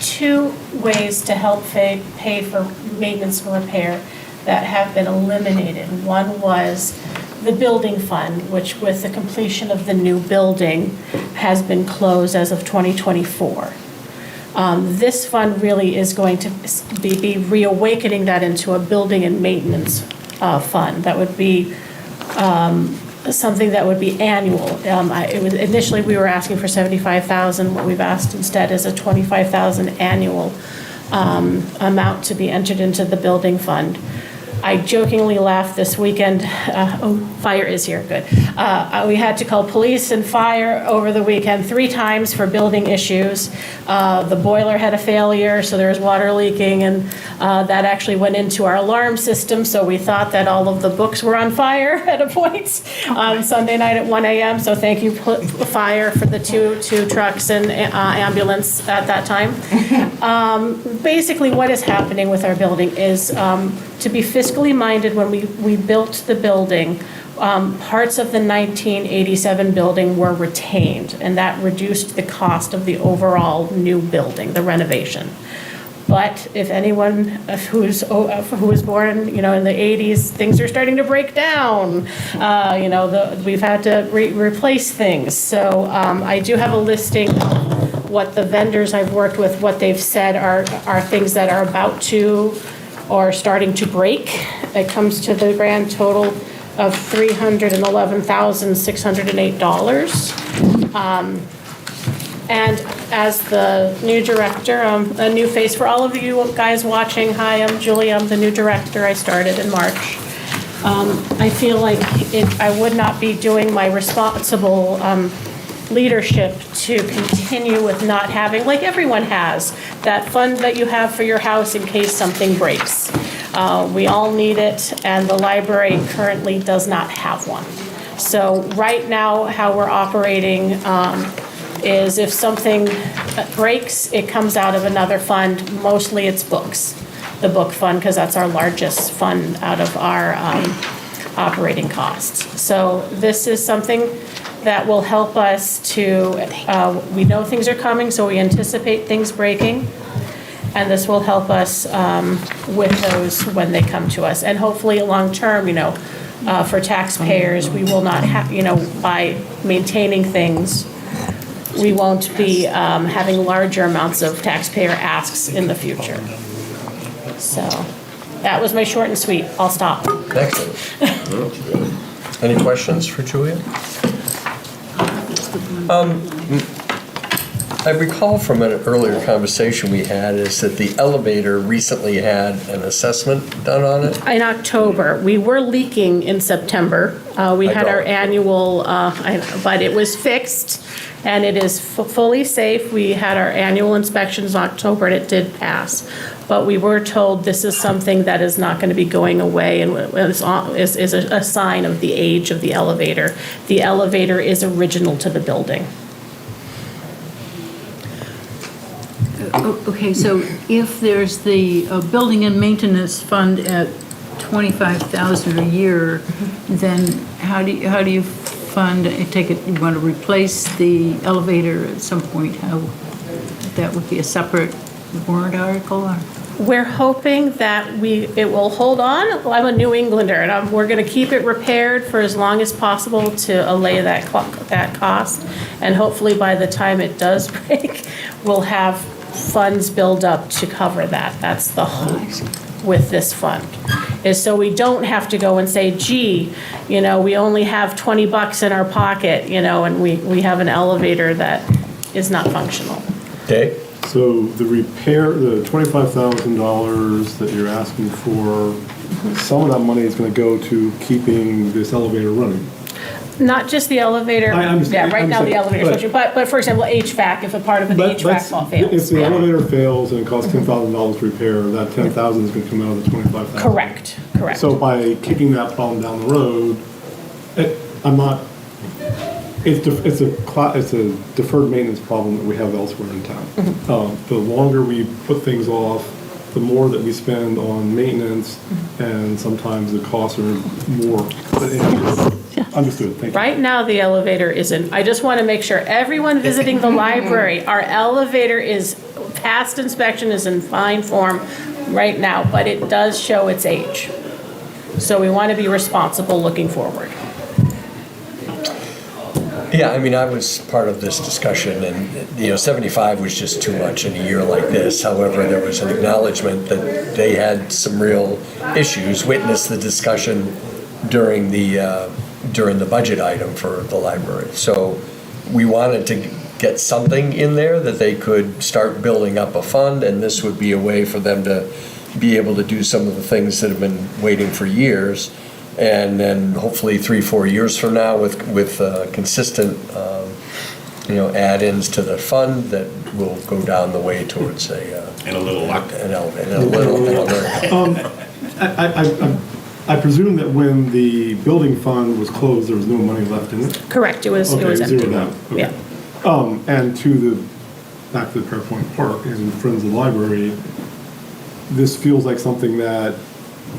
two ways to help pay for maintenance and repair that have been eliminated. One was the building fund, which with the completion of the new building has been closed as of 2024. This fund really is going to be reawakening that into a building and maintenance fund. That would be something that would be annual. Initially, we were asking for $75,000. What we've asked instead is a $25,000 annual amount to be entered into the building fund. I jokingly laughed this weekend. Fire is here, good. We had to call police and fire over the weekend 3 times for building issues. The boiler had a failure, so there was water leaking, and that actually went into our alarm system, so we thought that all of the books were on fire at a point on Sunday night at 1 a.m., so thank you, fire, for the two trucks and ambulance at that time. Basically, what is happening with our building is to be fiscally minded. When we built the building, parts of the 1987 building were retained, and that reduced the cost of the overall new building, the renovation. But if anyone who was born, in the 80s, things are starting to break down. We've had to replace things. So I do have a listing of what the vendors I've worked with, what they've said are things that are about to or starting to break. It comes to the grand total of $311,608. And as the new director, a new face for all of you guys watching. Hi, I'm Julie. I'm the new director. I started in March. I feel like I would not be doing my responsible leadership to continue with not having, like everyone has, that fund that you have for your house in case something breaks. We all need it, and the library currently does not have one. So right now, how we're operating is if something breaks, it comes out of another fund. Mostly it's books, the book fund, because that's our largest fund out of our operating costs. So this is something that will help us to, we know things are coming, so we anticipate things breaking. And this will help us with those when they come to us. And hopefully long-term, for taxpayers, we will not have, by maintaining things, we won't be having larger amounts of taxpayer asks in the future. So that was my short and sweet. I'll stop. Excellent. Any questions for Julia? I recall from an earlier conversation we had is that the elevator recently had an assessment done on it. In October. We were leaking in September. We had our annual, but it was fixed, and it is fully safe. We had our annual inspections in October, and it did pass. But we were told this is something that is not going to be going away, and is a sign of the age of the elevator. The elevator is original to the building. Okay, so if there's the building and maintenance fund at 25,000 a year, then how do you fund, I take it, you want to replace the elevator at some point? How, that would be a separate warrant article, or? We're hoping that it will hold on. Well, I'm a New Englander, and we're going to keep it repaired for as long as possible to allay that cost. And hopefully by the time it does break, we'll have funds build up to cover that. That's the hope with this fund, is so we don't have to go and say, gee, we only have $20 in our pocket, and we have an elevator that is not functional. Dave? So the repair, the $25,000 that you're asking for, some of that money is going to go to keeping this elevator running. Not just the elevator. I understand. Yeah, right now the elevator's functioning. But for example, HVAC, if a part of an HVAC fault fails. If the elevator fails and it costs $10,000 to repair, that $10,000 is going to come out of the $25,000. Correct. So by kicking that problem down the road, it's a deferred maintenance problem that we have elsewhere in town. The longer we put things off, the more that we spend on maintenance, and sometimes the costs are more. Understood, thank you. Right now, the elevator isn't. I just want to make sure everyone visiting the library, our elevator is, past inspection is in fine form right now, but it does show its age. So we want to be responsible looking forward. Yeah, I mean, I was part of this discussion, and 75 was just too much in a year like this. However, there was an acknowledgement that they had some real issues. Witness the discussion during the budget item for the library. So we wanted to get something in there that they could start building up a fund, and this would be a way for them to be able to do some of the things that have been waiting for years. And then hopefully 3-4 years from now, with consistent, add-ins to the fund, that will go down the way towards And a little luck. an elevator, and a little. I presume that when the building fund was closed, there was no money left in it? Correct. It was empty. Zeroed out. Okay. Yeah. And back to the Pearpoint Park and Friends of the Library, this feels like something that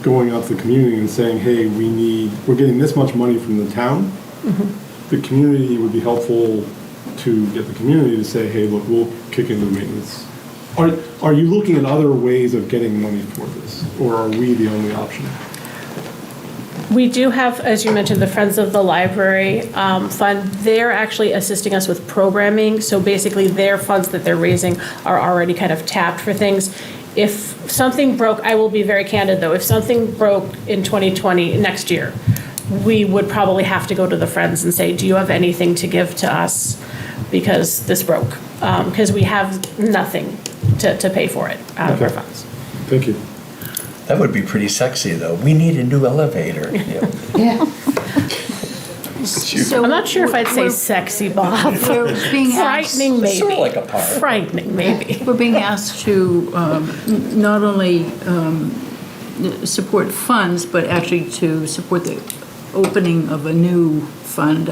going out to the community and saying, hey, we're getting this much money from the town. The community would be helpful to get the community to say, hey, look, we'll kick in the maintenance. Are you looking at other ways of getting money for this, or are we the only option? We do have, as you mentioned, the Friends of the Library fund. They're actually assisting us with programming. So basically their funds that they're raising are already kind of tapped for things. If something broke, I will be very candid though, if something broke in 2020, next year, we would probably have to go to the Friends and say, do you have anything to give to us because this broke? Because we have nothing to pay for it out of our funds. Thank you. That would be pretty sexy, though. We need a new elevator. Yeah. So I'm not sure if I'd say sexy, Bob. We're being asked, Frightening, maybe. Sort of like a park. Frightening, maybe. we're being asked to not only support funds, but actually to support the opening of a new fund,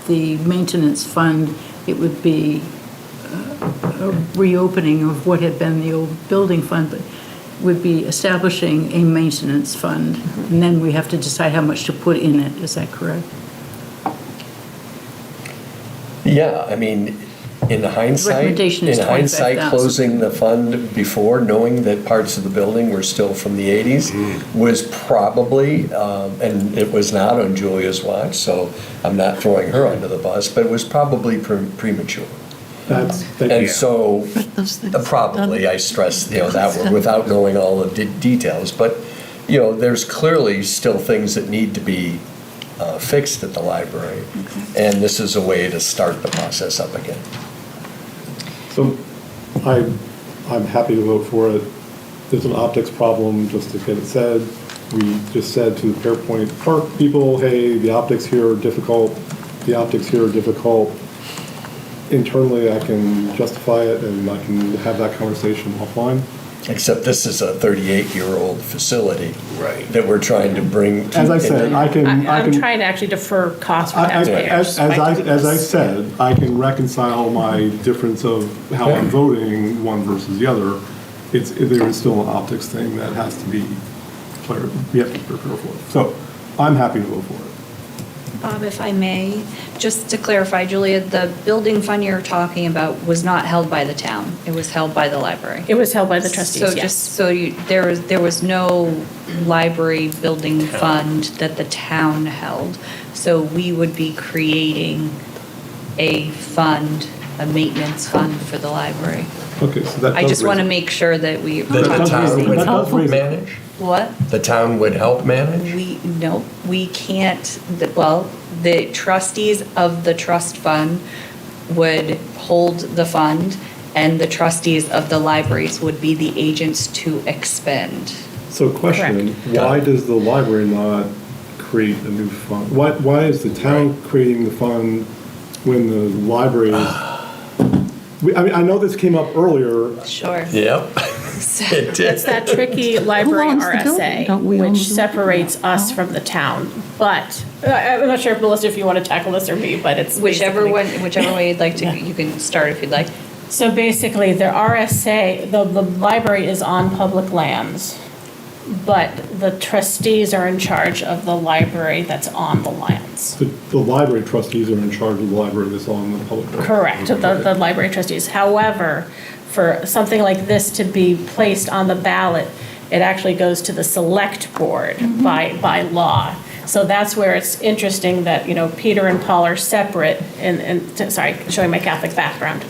the maintenance fund. It would be a reopening of what had been the old building fund, but would be establishing a maintenance fund, and then we have to decide how much to put in it. Is that correct? Yeah, I mean, in hindsight, Recommendation is 25,000. closing the fund before, knowing that parts of the building were still from the 80s, was probably, and it was not on Julia's watch, so I'm not throwing her under the bus, but it was probably premature. And so, probably, I stress, that word without knowing all the details, but, there's clearly still things that need to be fixed at the library, and this is a way to start the process up again. So I'm happy to vote for it. There's an optics problem, just to get it said. We just said to the Pearpoint Park people, hey, the optics here are difficult. The optics here are difficult. Internally, I can justify it and I can have that conversation offline. Except this is a 38-year-old facility. Right. That we're trying to bring. As I said, I'm trying to actually defer costs for taxpayers. As I said, I can reconcile my difference of how I'm voting one versus the other. There is still an optics thing that has to be clear. We have to prepare for it. So I'm happy to vote for it. Bob, if I may, just to clarify, Julia, the building fund you're talking about was not held by the town. It was held by the library. It was held by the trustees, So yes. just so there was no library building fund that the town held. So we would be creating a fund, a maintenance fund for the library. Okay, so that I does just want to raise- make sure that we. The town would help manage? What? The town would help manage? We can't, well, the trustees of the trust fund would hold the fund, and the trustees of the libraries would be the agents to expend. So question, why does the library not create a new fund? Why is the town creating the fund when the library is? I know this came up earlier. Sure. Yep. It did. It's that tricky library owns the building? Don't we RSA, own which the building? separates us from the town. But, I'm not sure if Melissa, if you want to tackle this or me, but it's Whichever basically- way you'd like to, you can start if you'd like. So basically, the RSA, the library is on public lands, but the trustees are in charge of the library that's on the lands. The library trustees are in charge of the library that's on the public. Correct, the library trustees. However, for something like this to be placed on the ballot, it actually goes to the select board by law. So that's where it's interesting that, Peter and Paul are separate and sorry, showing my Catholic background.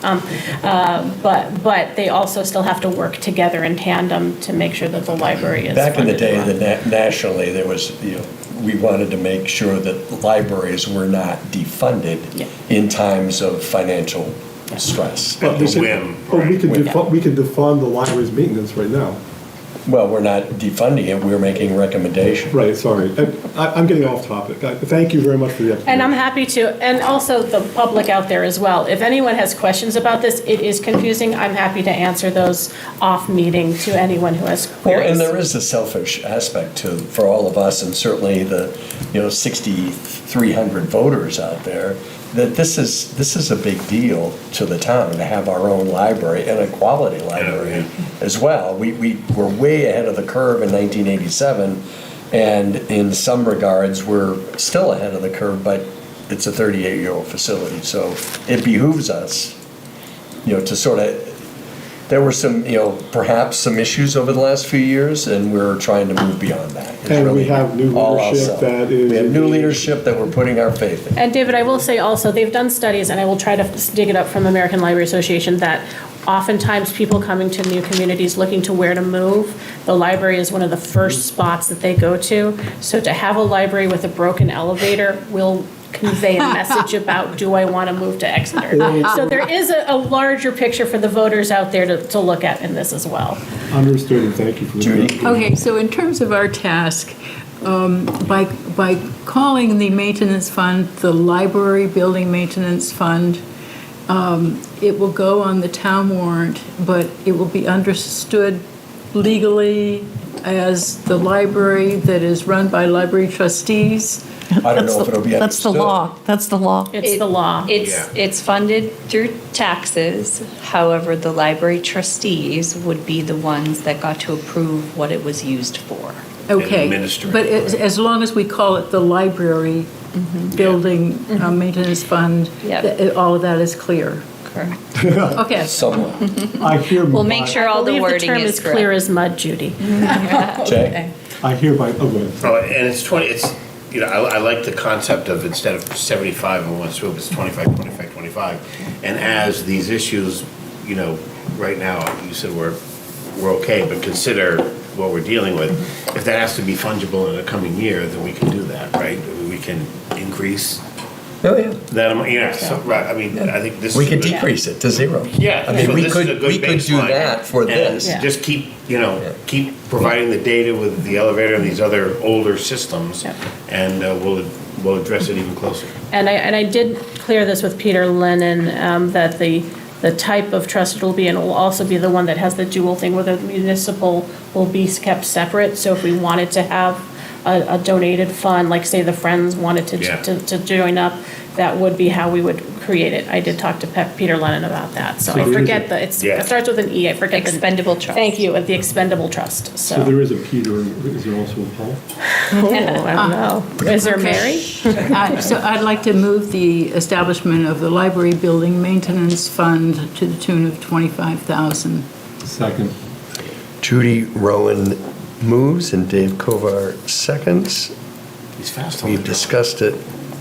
But they also still have to work together in tandem to make sure that the library is Back in the funded day, well. nationally, there was, we wanted to make sure that libraries were not defunded in times of financial stress. But we can defund the library's maintenance right now. Well, we're not defunding it, we're making recommendations. Right, sorry. I'm getting off topic. Thank you very much for the explanation. And I'm happy to, and also the public out there as well. If anyone has questions about this, it is confusing. I'm happy to answer those off meeting to anyone who has Well, queries. and there is a selfish aspect for all of us, and certainly the 6,300 voters out there, that this is a big deal to the town to have our own library and a quality library as well. We were way ahead of the curve in 1987, and in some regards we're still ahead of the curve, but it's a 38-year-old facility, so it behooves us, to sort of. There were some, perhaps some issues over the last few years, and we're trying to move beyond that. It's And we really have new all leadership us. that is. We have new leadership that we're putting our faith in. And David, I will say also, they've done studies, and I will try to dig it up from American Library Association, that oftentimes people coming to new communities looking to where to move, the library is one of the first spots that they go to. So to have a library with a broken elevator will convey a message about, do I want to move to Exeter? So there is a larger picture for the voters out there to look at in this as well. Understood, and thank you for that. Okay, so in terms of our task, by calling the maintenance fund the library building maintenance fund, it will go on the town warrant, but it will be understood legally as the library that is run by library trustees. I don't know if it'll be That's the understood. law. That's the law. It's the law. It's funded through taxes. However, the library trustees would be the ones that got to approve what it was used for. Okay, but as long as we call it the library building maintenance fund, all of that is clear. Correct. Okay. Somewhat. I hereby. We'll make sure all the wording I believe the term is is clear correct. as mud, Judy. Jay? I hereby, go ahead. Oh, and it's 20, I like the concept of instead of 75 in one swoop, it's 25, 25, 25. And as these issues, right now, you said we're okay, but consider what we're dealing with. If that has to be fungible in the coming year, then we can do that, right? We can increase Oh, yeah. That, right, I mean, I think this. We is could a good- decrease it to zero. Yeah. I mean, so we this is a could, good we could do baseline. that for And this. Just keep, keep providing the data with the elevator and these other older systems, and we'll address it even closer. And I did clear this with Peter Lennon, that the type of trust it will be, and it will also be the one that has the dual thing, where the municipal will be kept separate. So if we wanted to have a donated fund, like say the Friends wanted to join up, that would be how we would create it. I did talk to Peter Lennon about that, so I forget it starts with an E, I forget. Expendable trust. Thank you, the expendable trust, So there is a Peter, is there also a Paul? Oh, I don't know. Is there Mary? So I'd like to move the establishment of the library building maintenance fund to the tune of $25,000. Second. Judy Rowan moves and Dave Kovar seconds. He's fast on the We've draw. discussed it,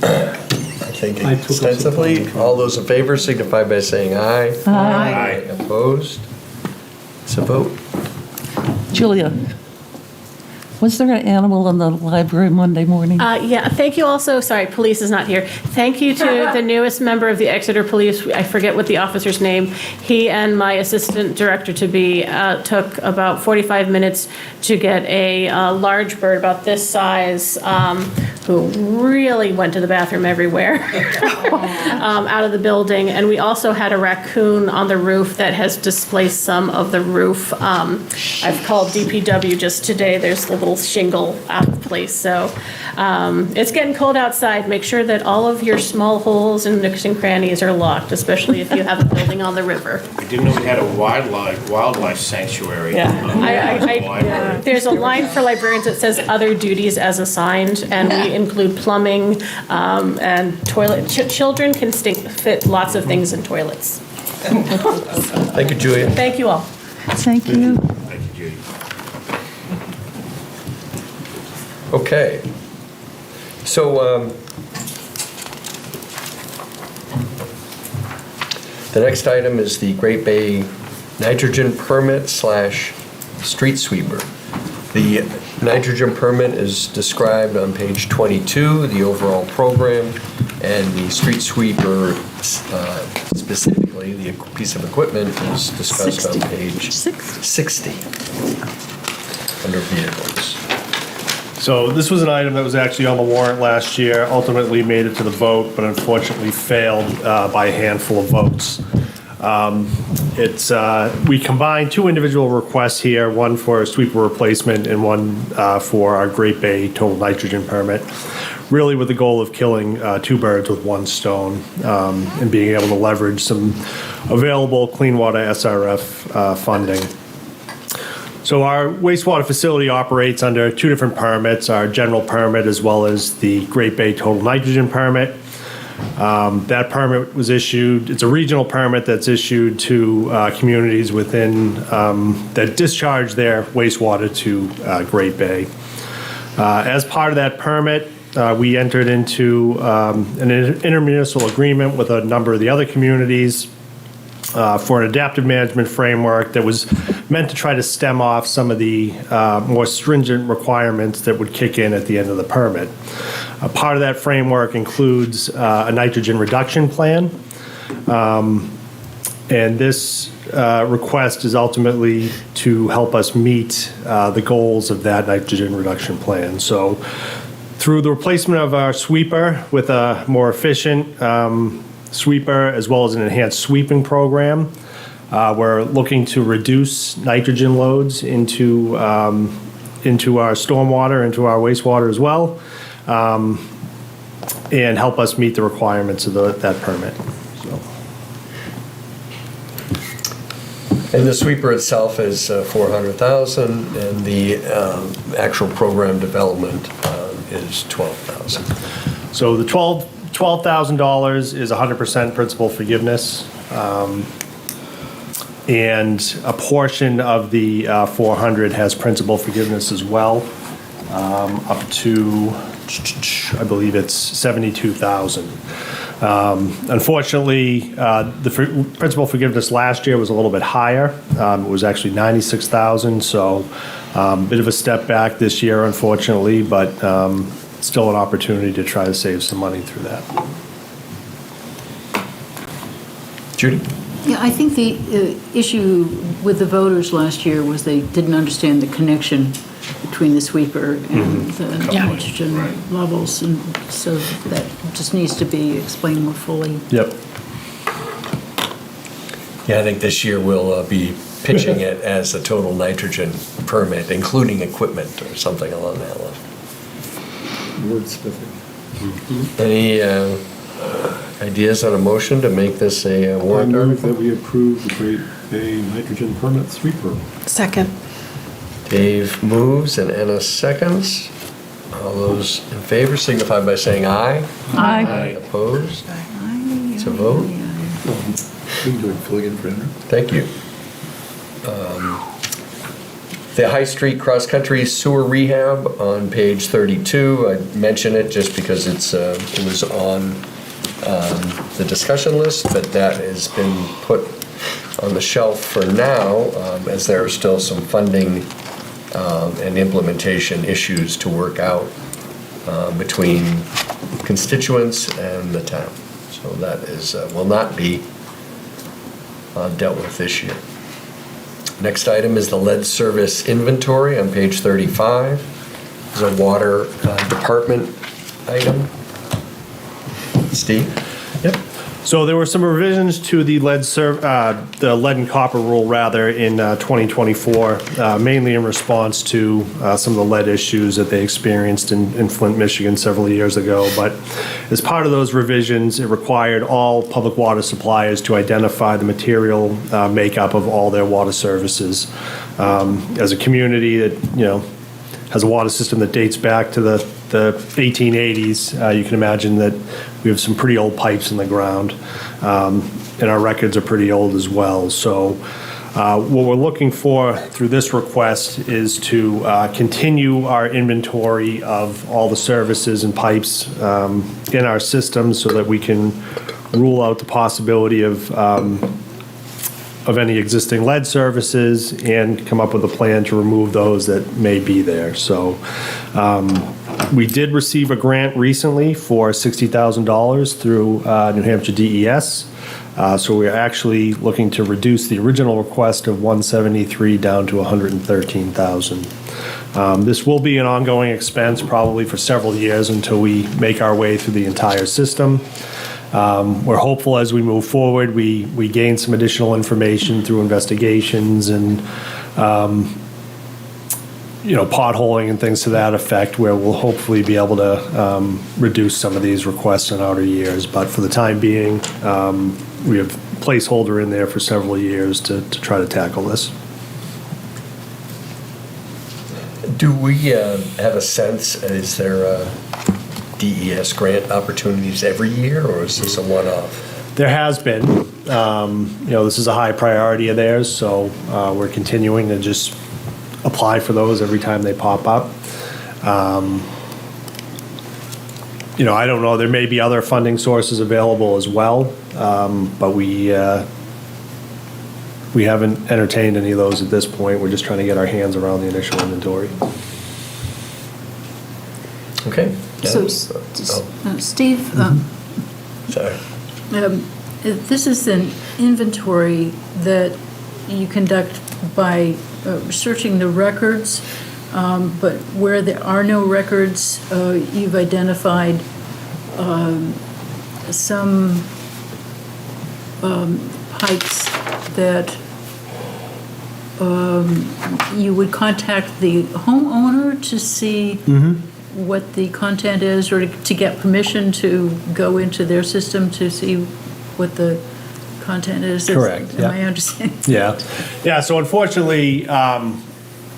I think, I took us some extensively. time. All those in favor signify by saying aye. Aye. Opposed? It's a vote. Julia, was there an animal in the library Monday morning? Yeah, thank you also, sorry, police is not here. Thank you to the newest member of the Exeter Police, I forget what the officer's name. He and my assistant director-to-be took about 45 minutes to get a large bird about this size, who really went to the bathroom everywhere, out of the building. And we also had a raccoon on the roof that has displaced some of the roof. I've called DPW just today, there's a little shingle out of place. So it's getting cold outside. Make sure that all of your small holes and nooks and crannies are locked, especially if you have a building on the river. I didn't know we had a wildlife sanctuary. Yeah, there's a line for librarians that says other duties as assigned, and we include plumbing and toilet. Children can fit lots of things in toilets. Thank you, Julia. Thank you all. Thank you. Thank you, Judy. Okay. So the next item is the Great Bay nitrogen permit / street sweeper. The nitrogen permit is described on page 22, the overall program, and the street sweeper, specifically, the piece of equipment is discussed on page 60 under vehicles. So this was an item that was actually on the warrant last year, ultimately made it to the vote, but unfortunately failed by a handful of votes. We combined two individual requests here, one for a sweeper replacement and one for our Great Bay total nitrogen permit, really with the goal of killing two birds with one stone and being able to leverage some available clean water SRF funding. So our wastewater facility operates under two different permits, our general permit as well as the Great Bay total nitrogen permit. That permit was issued, it's a regional permit that's issued to communities within, that discharge their wastewater to Great Bay. As part of that permit, we entered into an intermunicipal agreement with a number of the other communities for an adaptive management framework that was meant to try to stem off some of the more stringent requirements that would kick in at the end of the permit. A part of that framework includes a nitrogen reduction plan. And this request is ultimately to help us meet the goals of that nitrogen reduction plan. So through the replacement of our sweeper with a more efficient sweeper as well as an enhanced sweeping program, we're looking to reduce nitrogen loads into our stormwater, into our wastewater as well, and help us meet the requirements of that permit. And the sweeper itself is $400,000, and the actual program development is $12,000. So the $12,000 is 100% principal forgiveness, and a portion of the 400 has principal forgiveness as well, up to, I believe it's 72,000. Unfortunately, the principal forgiveness last year was a little bit higher. It was actually 96,000, so a bit of a step back this year, unfortunately, but still an opportunity to try to save some money through that. Judy? Yeah, I think the issue with the voters last year was they didn't understand the connection between the sweeper and the nitrogen levels, and so that just needs to be explained more fully. Yep. Yeah, I think this year we'll be pitching it as a total nitrogen permit, including equipment or something along that line. Wordsmithing. Any ideas on a motion to make this a I warrant move article? that we approve the Great Bay nitrogen permit sweeper. Second. Dave moves and Anna seconds. All those in favor signify by saying aye. Aye. Opposed? It's a vote. We can do it filling in for Andrew. Thank you. The High Street Cross Country Sewer Rehab on page 32. I mention it just because it was on the discussion list, but that has been put on the shelf for now, as there are still some funding and implementation issues to work out between constituents and the town. So that is will not be dealt with this year. Next item is the lead service inventory on page 35. It's a water department item. Steve? Yep. So there were some revisions to the lead and copper rule rather in 2024, mainly in response to some of the lead issues that they experienced in Flint, Michigan several years ago. But as part of those revisions, it required all public water suppliers to identify the material makeup of all their water services. As a community that, has a water system that dates back to the 1880s, you can imagine that we have some pretty old pipes in the ground, and our records are pretty old as well. So what we're looking for through this request is to continue our inventory of all the services and pipes in our system so that we can rule out the possibility of any existing lead services and come up with a plan to remove those that may be there. So we did receive a grant recently for $60,000 through New Hampshire DES. So we're actually looking to reduce the original request of 173 down to 113,000. This will be an ongoing expense probably for several years until we make our way through the entire system. We're hopeful as we move forward, we gain some additional information through investigations and potholing and things to that effect, where we'll hopefully be able to reduce some of these requests in outer years. But for the time being, we have placeholder in there for several years to try to tackle this. Do we have a sense, is there DES grant opportunities every year, or is this a one-off? There has been. This is a high priority of theirs, so we're continuing to just apply for those every time they pop up. I don't know, there may be other funding sources available as well, but we haven't entertained any of those at this point. We're just trying to get our hands around the initial inventory. Okay. So, Steve, Sorry. this is an inventory that you conduct by searching the records, but where there are no records, you've identified some pipes that you would contact the homeowner to see what the content is, or to get permission to go into their system to see what the content is. Correct. Am I understanding? Yeah. So unfortunately,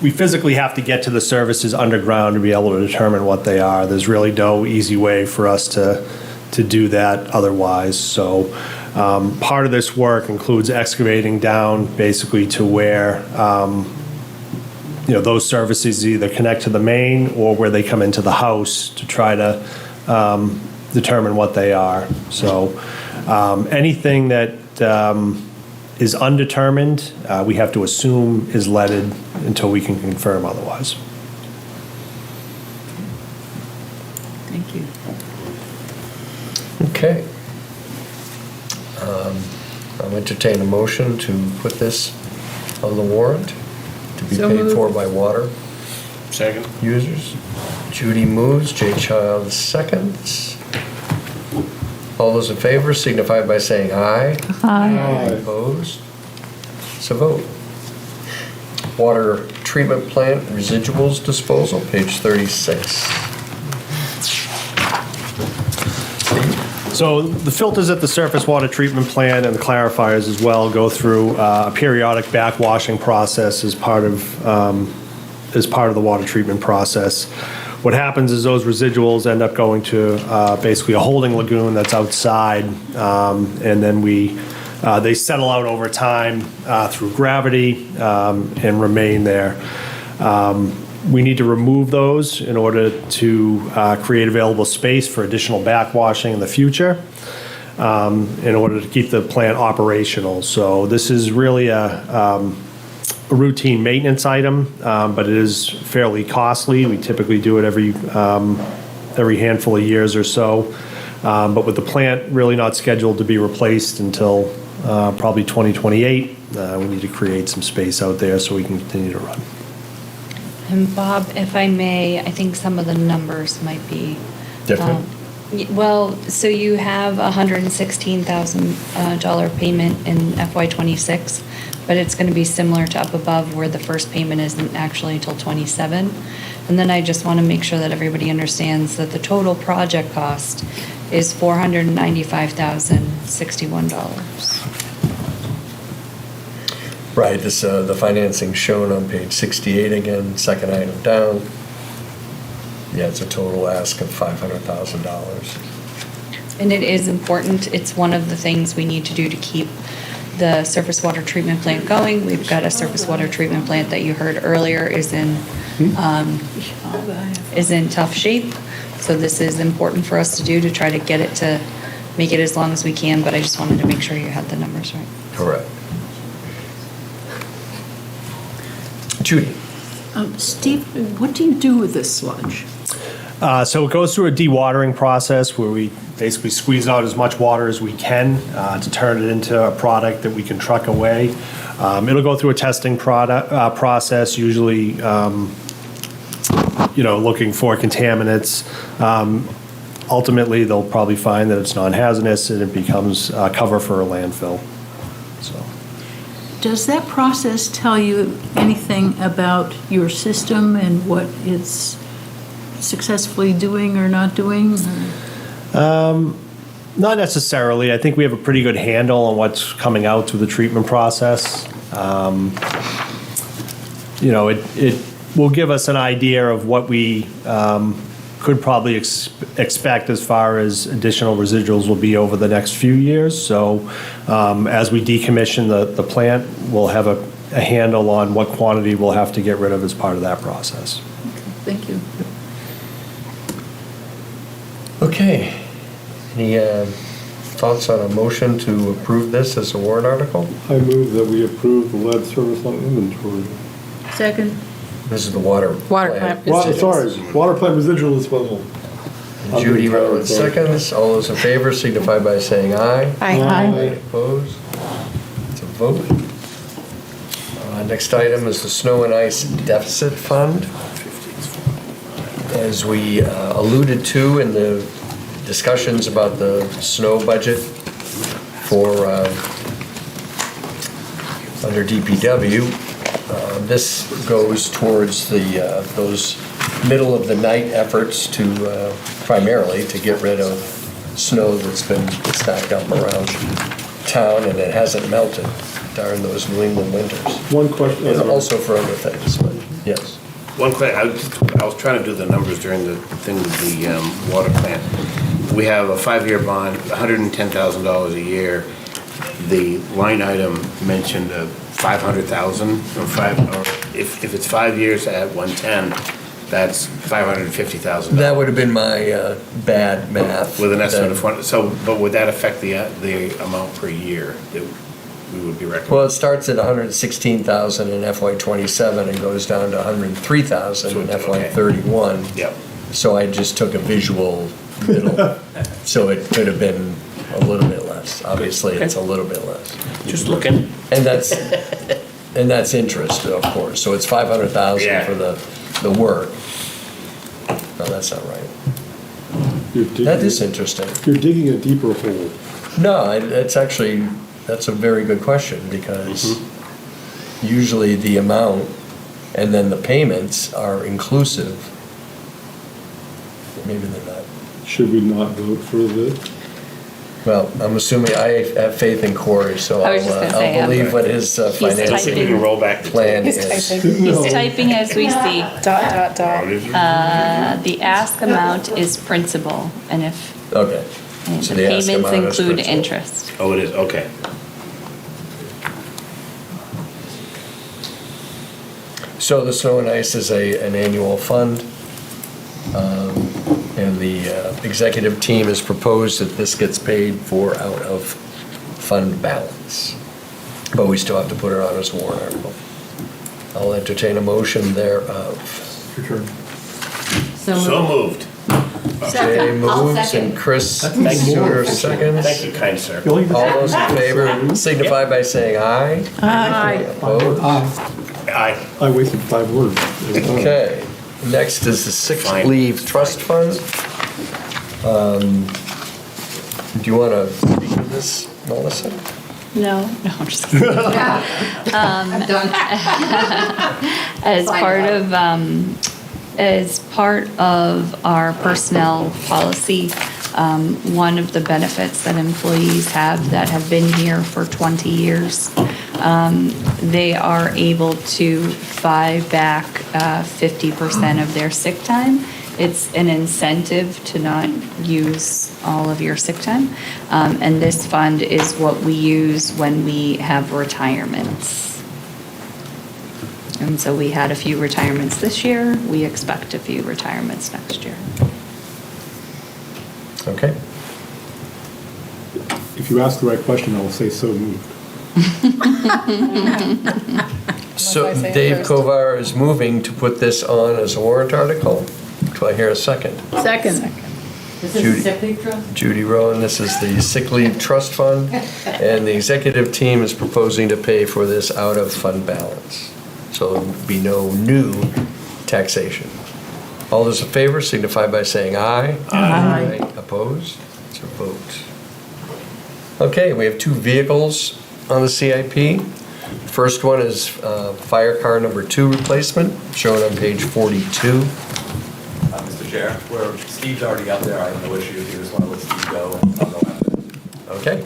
we physically have to get to the services underground to be able to determine what they are. There's really no easy way for us to do that otherwise. So part of this work includes excavating down basically to where those services either connect to the main or where they come into the house to try to determine what they are. So anything that is undetermined, we have to assume is leaded until we can confirm otherwise. Thank you. Okay. I'll entertain a motion to put this on the warrant to be So paid moved. for by water Second? users. Judy moves, Jay Child seconds. All those in favor signify by saying aye. Aye. Opposed? So vote. Water treatment plant residuals disposal, page 36. So the filters at the surface water treatment plant and the clarifiers as well go through a periodic backwashing process as part of the water treatment process. What happens is those residuals end up going to basically a holding lagoon that's outside, and then they settle out over time through gravity and remain there. We need to remove those in order to create available space for additional backwashing in the future, in order to keep the plant operational. So this is really a routine maintenance item, but it is fairly costly. We typically do it every handful of years or so. But with the plant really not scheduled to be replaced until probably 2028, we need to create some space out there so we can continue to run. And Bob, if I may, I think some of the numbers might be Different? Well, so you have a $116,000 payment in FY '26, but it's going to be similar to up above where the first payment isn't actually until '27. And then I just want to make sure that everybody understands that the total project cost is $495,061. Right, this, the financing shown on page 68 again, second item down. Yeah, it's a total ask of $500,000. And it is important. It's one of the things we need to do to keep the surface water treatment plant going. We've got a surface water treatment plant that you heard earlier is in tough shape. So this is important for us to do to try to get it to make it as long as we can, but I just wanted to make sure you had the numbers right. Correct. Judy? Steve, what do you do with this sludge? So it goes through a dewatering process where we basically squeeze out as much water as we can to turn it into a product that we can truck away. It'll go through a testing process, usually, looking for contaminants. Ultimately, they'll probably find that it's non-hazardous and it becomes cover for a landfill. So. Does that process tell you anything about your system and what it's successfully doing or not doing? Not necessarily. I think we have a pretty good handle on what's coming out through the treatment process. It will give us an idea of what we could probably expect as far as additional residuals will be over the next few years. So as we decommission the plant, we'll have a handle on what quantity we'll have to get rid of as part of that process. Thank you. Okay. Any thoughts on a motion to approve this as a warrant article? I move that we approve the lead service line inventory. Second. This is the water plant. Water plant residual disposal. Judy Rowland seconds. All those in favor signify by saying aye. Aye. Opposed? It's a vote. Next item is the Snow and Ice Deficit Fund. As we alluded to in the discussions about the snow budget for under DPW, this goes towards those middle of the night efforts to primarily to get rid of snow that's been stacked up around town and it hasn't melted during those New England winters. One question. And also for other things, but yes. One question, I was trying to do the numbers during the thing with the water plant. We have a 5-year bond, $110,000 a year. The line item mentioned 500,000, or if it's 5 years at 110, that's $550,000. That would have been my bad math. With an estimate of one, but would that affect the amount per year that we would be recommending? Well, it starts at 116,000 in FY '27 and goes down to 103,000 in FY '31. Yep. So I just took a visual middle, so it could have been a little bit less. less. Obviously, it's a little bit less. Just looking. And that's interest, of course. So it's 500,000 Yeah. for the work. No, that's not right. You're That digging- is interesting. You're digging a deeper hole. No, it's actually, that's a very good question, because usually the amount and then the payments are inclusive. Maybe they're not. Should we not vote for this? Well, I'm assuming, I have faith in Corey, so I was just gonna say, I'll believe what his financial I think we can roll back the plan He's is. typing. No. He's typing as we speak. Dot. The ask amount is principal, and if Okay. and So the the ask payments amount is include principal. interest. Oh, it is, okay. So the snow and ice is an annual fund. And the executive team has proposed that this gets paid for out of fund balance. But we still have to put it on as a warrant article. I'll entertain a motion thereof. Your turn. So moved. Jay moves and Chris Stewart seconds. Thank you, kind sir. You only- All those in favor signify by saying aye. Aye. Opposed? Aye. I wasted 5 words. every time. Okay, next is the sick Fine. leave trust fund. Do you want to speak to this, Melissa? No, I'm just kidding. As part of our personnel policy, one of the benefits that employees have that have been here for 20 years, they are able to buy back 50% of their sick time. It's an incentive to not use all of your sick time. And this fund is what we use when we have retirements. And so we had a few retirements this year. We expect a few retirements next year. Okay. If you ask the right question, I will say so moved. So Unless I say it Dave first. Kovar is moving to put this on as a warrant article. Do I hear a second? Second. This Judy. is a sick leave trust? Judy Rowan, this is the sick leave trust fund, and the executive team is proposing to pay for this out of fund balance. So there will be no new taxation. All those in favor signify by saying aye. Aye. Opposed? It's a vote. Okay, we have 2 vehicles on the CIP. First one is fire car number 2 replacement, shown on page 42. Mr. Chair, Steve's already up there, I have no issue, if you just want to let Steve go, and I'll go after him. Okay.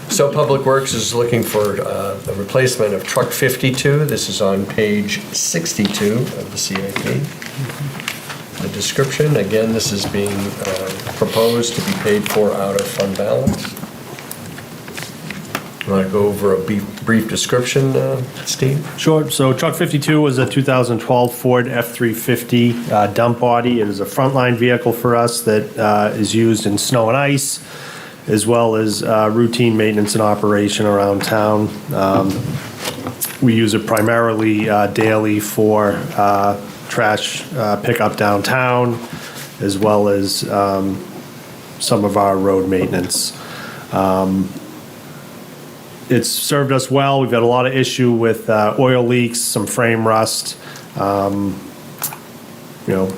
So Public Works is looking for the replacement of truck 52. This is on page 62 of the CIP. The description, again, this is being proposed to be paid for out of fund balance. You want to go over a brief description, Steve? Sure. So truck 52 was a 2012 Ford F-350 dump body. It is a frontline vehicle for us that is used in snow and ice, as well as routine maintenance and operation around town. We use it primarily daily for trash pickup downtown, as well as some of our road maintenance. It's served us well. We've had a lot of issue with oil leaks, some frame rust. It's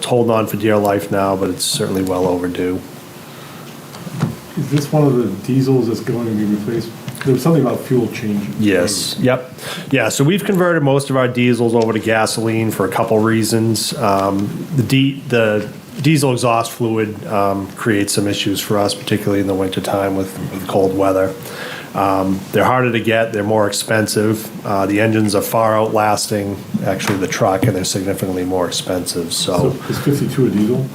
holding on for dear life now, but it's certainly well overdue. Is this one of the diesels that's going to be replaced? There was something about fuel change. Yes, yep. Yeah, so we've converted most of our diesels over to gasoline for a couple reasons. The diesel exhaust fluid creates some issues for us, particularly in the wintertime with cold weather. They're harder to get, they're more expensive. The engines are far outlasting, actually, the truck, and they're significantly more expensive, So is 52 a diesel?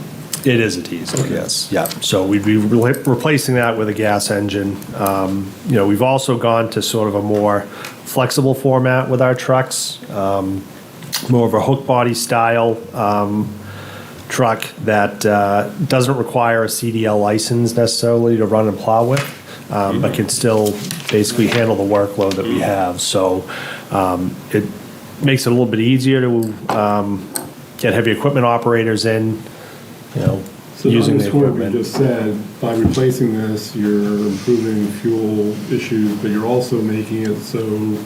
It is a diesel, yes. Yeah. So we'd be replacing that with a gas engine. We've also gone to sort of a more flexible format with our trucks, more of a hook body style truck that doesn't require a CDL license necessarily to run and plow with, but can still basically handle the workload that we have. So it makes it a little bit easier to get heavy equipment operators in. So to using the underscore what we equipment. just said, by replacing this, you're improving fuel issues, but you're also making it so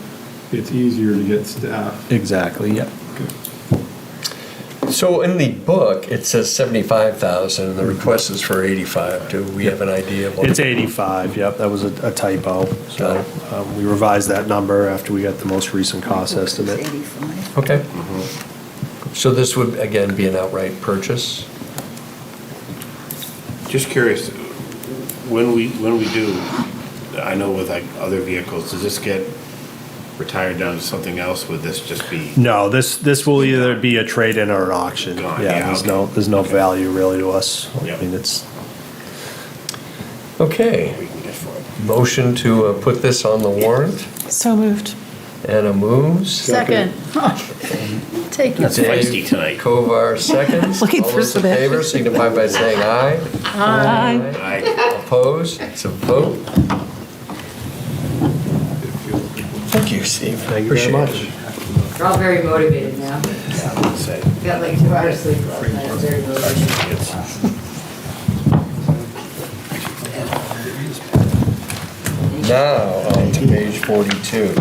it's easier to get staff. Exactly, yeah. So in the book, it says 75,000, and the request is for 85. Do we have an idea of what? It's 85, yep, that was a typo. So we revised that number after we got the most recent cost estimate. Okay. So this would, again, be an outright purchase? Just curious, when we do, I know with like other vehicles, does this get retired down to something else? Would this just be? No, this will either be a trade-in or an auction. Gone, Yeah, yeah, there's no value really to us. Yep. I mean, it's, Okay. We can get for it. Motion to put this on the warrant. So moved. Anna moves. Second. Take it. That's feisty tonight. Kovar seconds. Looking All for those in some favor signify by saying aye. Aye. Aye. Opposed? It's a vote. Thank you, Steve. thank you very much. We're all very motivated now. Yeah, I would say. Got like 2 hours sleep last night, very motivated. Now, on to page 42.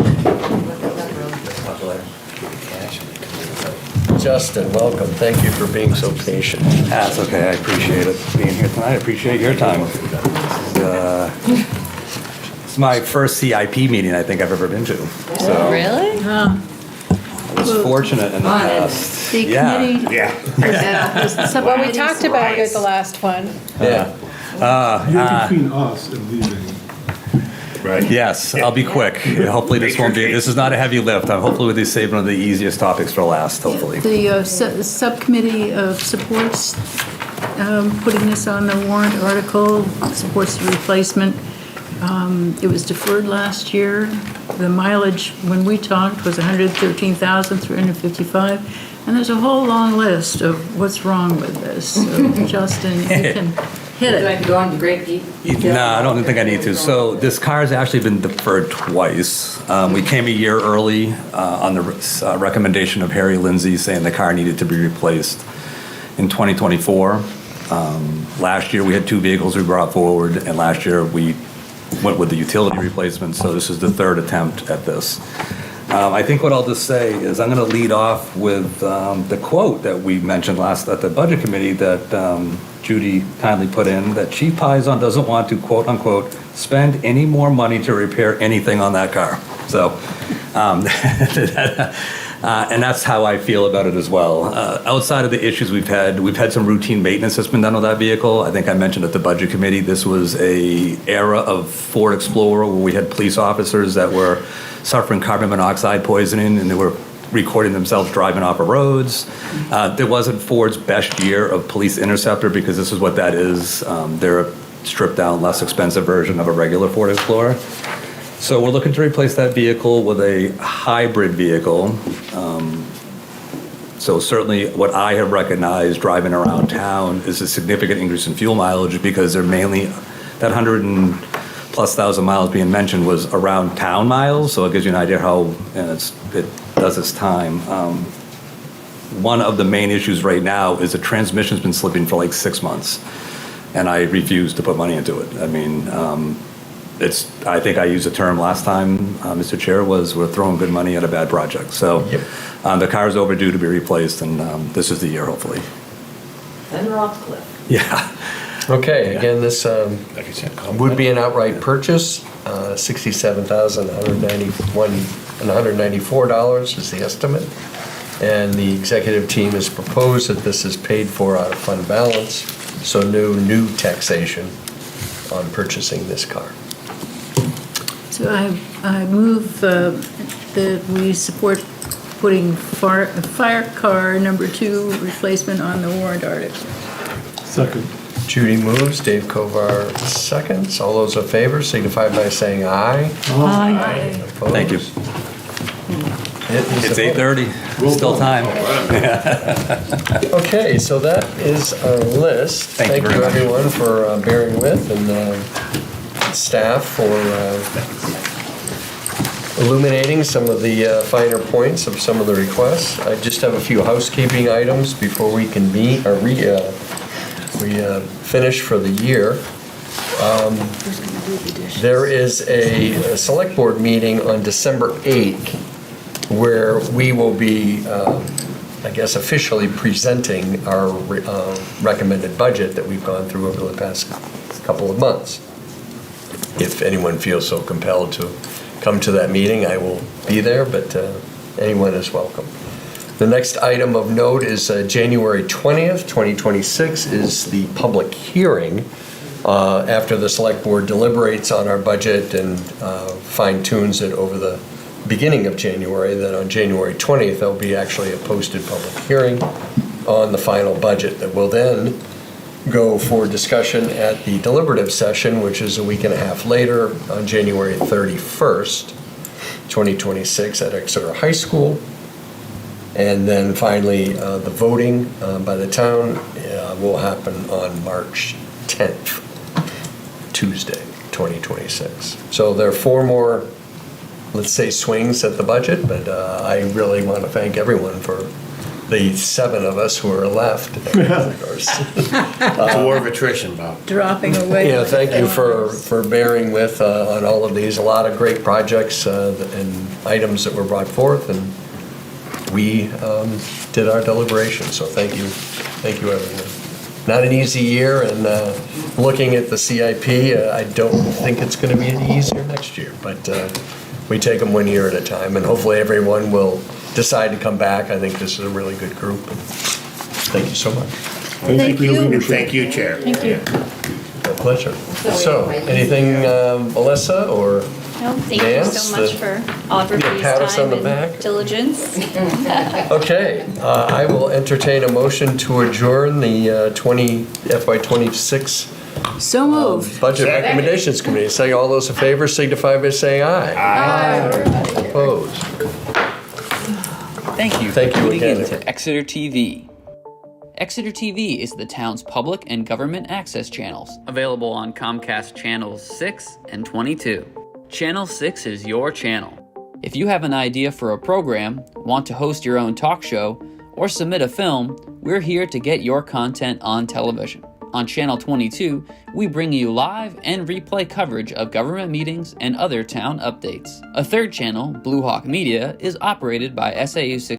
Justin, welcome. Thank you for being so patient. That's okay, I appreciate it, being here tonight, I appreciate your time. It's my first CIP meeting I think I've ever been to, so Really? I was fortunate in the past. The Yeah. committee. Yeah. Well, we talked about it at the last one. Yeah. You're between us and leaving. Right. Yes, I'll be quick. Hopefully this won't be, this is not a heavy lift. Hopefully we'll be saving one of the easiest topics for last, hopefully. The subcommittee supports putting this on the warrant article, supports the replacement. It was deferred last year. The mileage, when we talked, was 113,355. And there's a whole long list of what's wrong with this. So Justin, you can hit Do I it. have to go into great detail? No, I don't think I need to. So this car has actually been deferred twice. We came a year early on the recommendation of Harry Lindsay saying the car needed to be replaced in 2024. Last year we had 2 vehicles we brought forward, and last year we went with the utility replacement, so this is the 3rd attempt at this. I think what I'll just say is I'm going to lead off with the quote that we mentioned last at the budget committee that Judy kindly put in, that Chief Pizon doesn't want to, quote unquote, spend any more money to repair anything on that car. So, and that's how I feel about it as well. Outside of the issues we've had some routine maintenance that's been done with that vehicle. I think I mentioned at the budget committee, this was a era of Ford Explorer where we had police officers that were suffering carbon monoxide poisoning, and they were recording themselves driving off of roads. There wasn't Ford's best year of Police Interceptor, because this is what that is. They're a stripped down, less expensive version of a regular Ford Explorer. So we're looking to replace that vehicle with a hybrid vehicle. So certainly what I have recognized driving around town is a significant increase in fuel mileage, because they're mainly, that 100+ miles being mentioned was around town miles. So it gives you an idea how it does its time. One of the main issues right now is the transmission's been slipping for like 6 months, and I refuse to put money into it. I mean, I think I used the term last time, Mr. Chair, was we're throwing good money at a bad project. So the car's overdue to be replaced, and this is the year, hopefully. Then we're off the cliff. Yeah. Okay, again, this would be an outright purchase. $67,194 is the estimate. And the executive team has proposed that this is paid for out of fund balance, so no new taxation on purchasing this car. So I move that we support putting fire car number 2 replacement on the warrant article. Second. Judy moves, Dave Kovar seconds. All those in favor signify by saying aye. Aye. Opposed? Thank you. It's 8:30, still time. Okay, so that is our list. Thank you very much. Everyone for bearing with, and staff for illuminating some of the finer points of some of the requests. I just have a few housekeeping items before we can we finish for the year. There is a select board meeting on December 8th where we will be, I guess, officially presenting our recommended budget that we've gone through over the past couple of months. If anyone feels so compelled to come to that meeting, I will be there, but anyone is welcome. The next item of note is January 20th, 2026 is the public hearing after the select board deliberates on our budget and fine-tunes it over the beginning of January. Then on January 20th, there'll be actually a posted public hearing on the final budget that will then go for discussion at the deliberative session, which is a week and a half later on January 31st, 2026 at Exeter High School. And then finally, the voting by the town will happen on March 10th, Tuesday, 2026. So there are 4 more, let's say, swings at the budget, but I really want to thank everyone for the 7 of us who are left. It's a war of attrition, Bob. Dropping away. Yeah, thank you for bearing with on all of these. A lot of great projects and items that were brought forth, and we did our deliberation, so thank you everyone. Not an easy year, and looking at the CIP, I don't think it's going to be any easier next year, but we take them 1 year at a time, and hopefully everyone will decide to come back. I think this is a really good group. Thank you so much. Thank you. Thank you, Chair. Thank you. My pleasure. So, anything, Melissa or No, thank Nance, you so much for all of everybody's pat us on time the back? and diligence. Okay, I will entertain a motion to adjourn the FY26 So moved. Budget Recommendations Committee. Say all those in favor signify by saying aye. Aye. Opposed? Thank you Thank for you tuning again. in to Exeter TV. Exeter TV is the town's public and government access channels, available on Comcast Channels 6 and 22. Channel 6 is your channel. If you have an idea for a program, want to host your own talk show, or submit a film, we're here to get your content on television. On Channel 22, we bring you live and replay coverage of government meetings and other town updates. A third channel, Blue Hawk Media, is operated by SAU